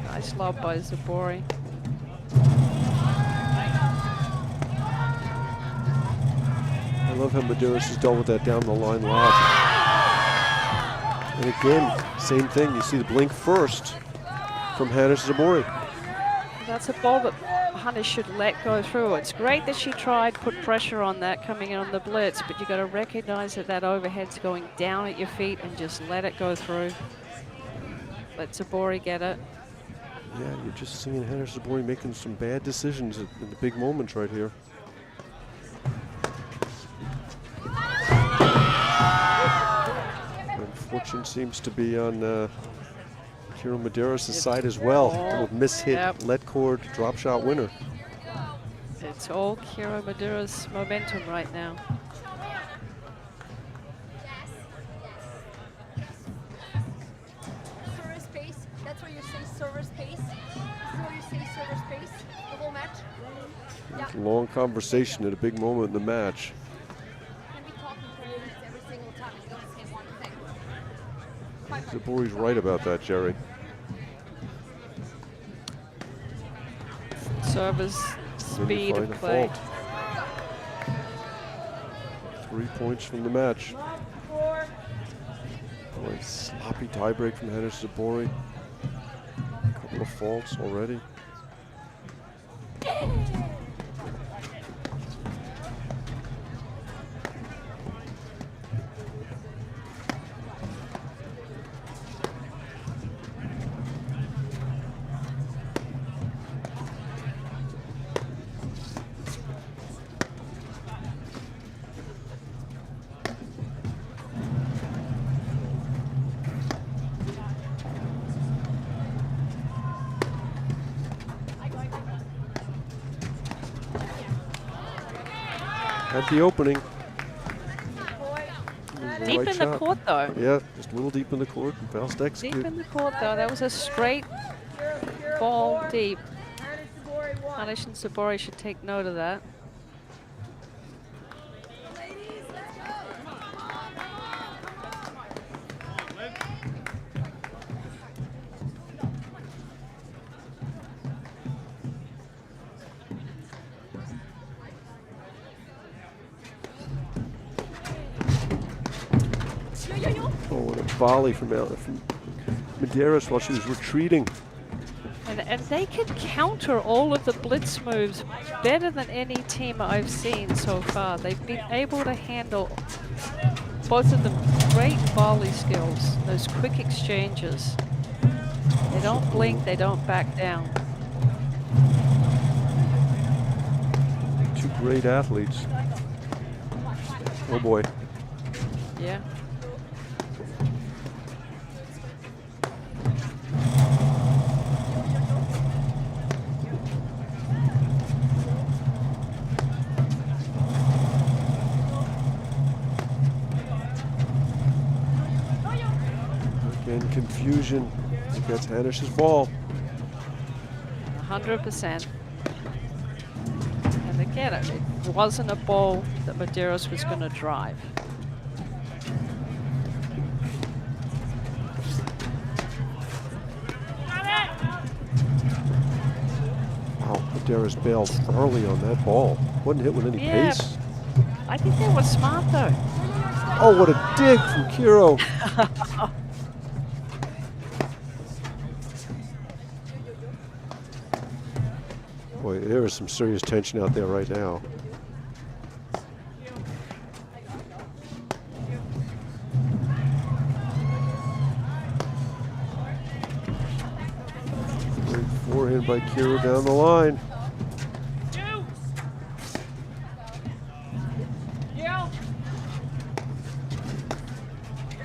Nice lob by Zabori. I love how Medeiros has dealt with that down the line lob. And again, same thing. You see the blink first from Hanish Zabori. That's a ball that Hanish should let go through. It's great that she tried, put pressure on that coming in on the blitz, but you got to recognize that that overhead's going down at your feet and just let it go through. Let Zabori get it. Yeah, you're just seeing Hanish Zabori making some bad decisions in the big moments right here. And fortune seems to be on Kiro Medeiros' side as well. A little miss-hit, let cord, drop shot winner. It's all Kiro Medeiros' momentum right now. Server space. That's where you say server space. This is where you say server space the whole match. Yeah. Long conversation at a big moment in the match. Can be talking for minutes every single time. You don't say one thing. Zabori's right about that, Jerry. Server's speed of play. Fault. 3 points from the match. Boy, sloppy tiebreak from Hanish Zabori. A couple of faults already. At the opening, Deep Right in the shot. court, though. Yeah, just a little deep in the court. And bounced Deep execute. in the court, though. That was a straight ball deep. Hanish and Zabori should take note of that. Oh, what a volley from Medeiros while she was retreating. And they can counter all of the blitz moves better than any team I've seen so far. They've been able to handle both of them great volley skills, those quick exchanges. They don't blink, they don't back down. Two great athletes. Oh boy. Yeah. Again, confusion. Gets Hanish's ball. 100%. And again, it wasn't a ball that Medeiros was going to drive. Wow, Medeiros bailed early on that ball. Wasn't hit with any pace. I think they were smart, though. Oh, what a dig from Kiro. Boy, there is some serious tension out there right now. Great forehand by Kiro down the line.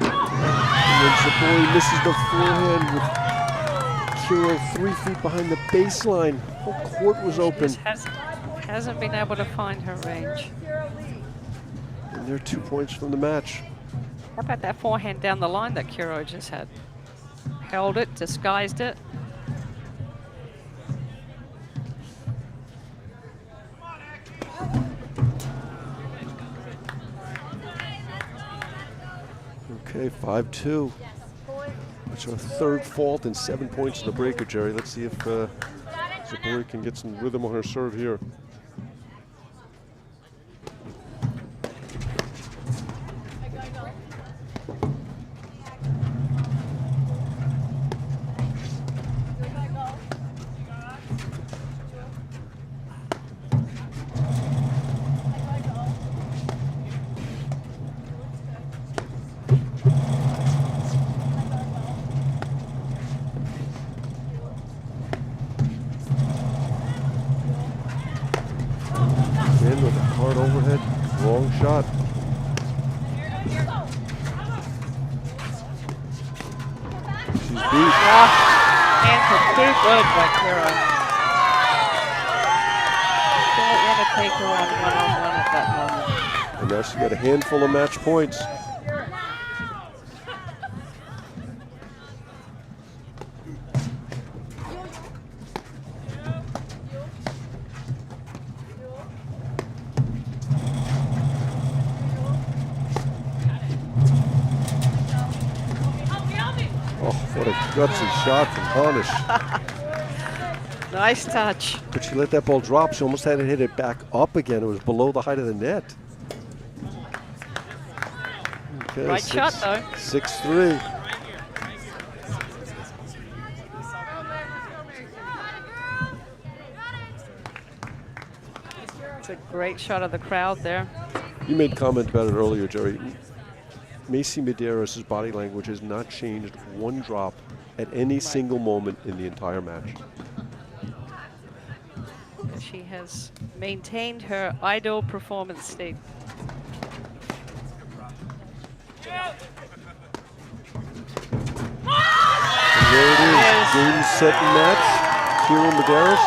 And then Zabori misses the forehand with Kiro 3 feet behind the baseline. Whole court was open. Just hasn't been able to find her range. And they're 2 points from the match. How about that forehand down the line that Kiro just had? Held it, disguised it. Okay, 5-2. That's our third fault and 7 points in the breaker, Jerry. Let's see if Zabori can get some rhythm on her serve here. In with a hard overhead, wrong shot. She's beat. Hands are too good by Kiro. Don't want to take her on one-on-one at that moment. And now she's got a handful of match points. Oh, what a gutsy shot from Hanish. Nice touch. But she let that ball drop. She almost had to hit it back up again. It was below the height of the net. Okay, Right shot, though. 6-3. It's a great shot of the crowd there. You made comment about it earlier, Jerry. Macy Medeiros' body language has not changed one drop at any single moment in the entire match. She has maintained her idle performance state. And there it is, game, set, and match. Kiro Medeiros.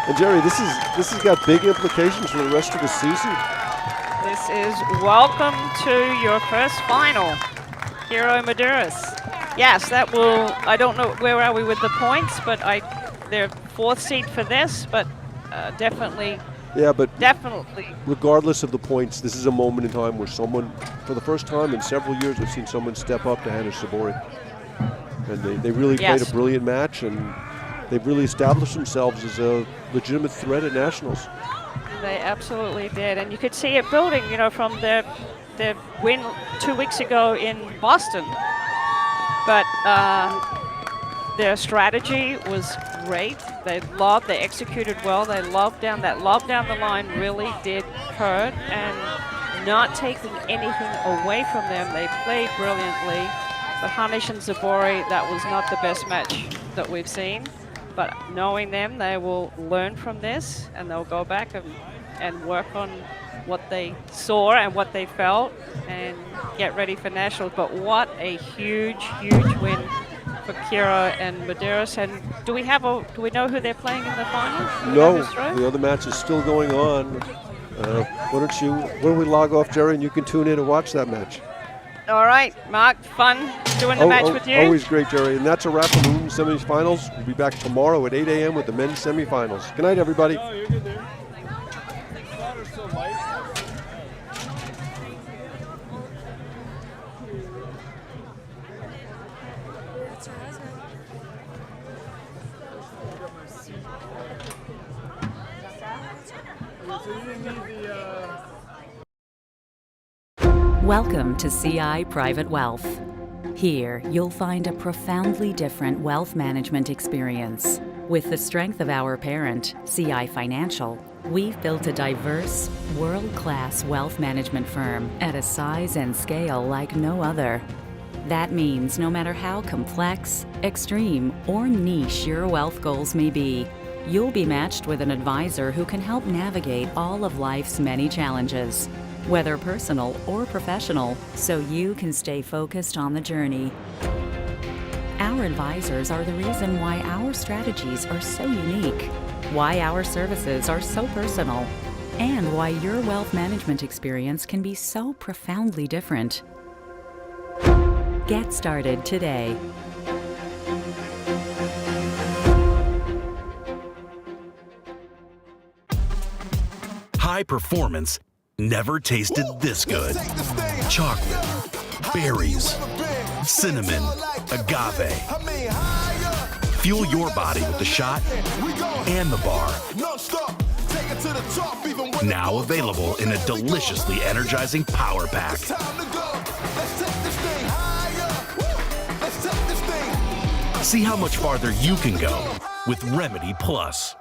And Jerry, this has got big implications for the rest of the season. This is welcome to your first final, Hero Maduras. Yes, that will, I don't know, where are we with the points, but they're 4th seed for this, but definitely. Yeah, but definitely. Regardless of the points, this is a moment in time where someone, for the first time in several years, we've seen someone step up to Hanish and Zabori. And they really played a brilliant match, and they've really established themselves as a legitimate threat at nationals. They absolutely did, and you could see it building, you know, from their win 2 weeks ago in Boston. But their strategy was great. They executed well. They lobbed down the line really did hurt, and not taking anything away from them. They played brilliantly. But Hanish and Zabori, that was not the best match that we've seen. But knowing them, they will learn from this, and they'll go back and work on what they saw and what they felt and get ready for nationals. But what a huge, huge win for Kira and Maduras. And do we know who they're playing in the final? No, the other match is still going on. Why don't we log off, Jerry, and you can tune in and watch that match. All right, Mark, fun doing the match with you. Always great, Jerry. And that's a wrap for the women's semifinals. We'll be back tomorrow at 8 a.m. with the men's semifinals. Good night, everybody. Oh, you're good there. Water's so light. Welcome to CI Private Wealth. Here, you'll find a profoundly different wealth management experience. With the strength of our parent, CI Financial, we've built a diverse, world-class wealth management firm at a size and scale like no other. That means no matter how complex, extreme, or niche your wealth goals may be, you'll be matched with an advisor who can help navigate all of life's many challenges, whether personal or professional, so you can stay focused on the journey. Our advisors are the reason why our strategies are so unique, why our services are so personal, and why your wealth management experience can be so profoundly different. Get started today. High performance never tasted this good. Chocolate, berries, cinnamon, agave. Fuel your body with the shot and the bar. Now available in a deliciously energizing power pack. See how much farther you can go with Remedy Plus.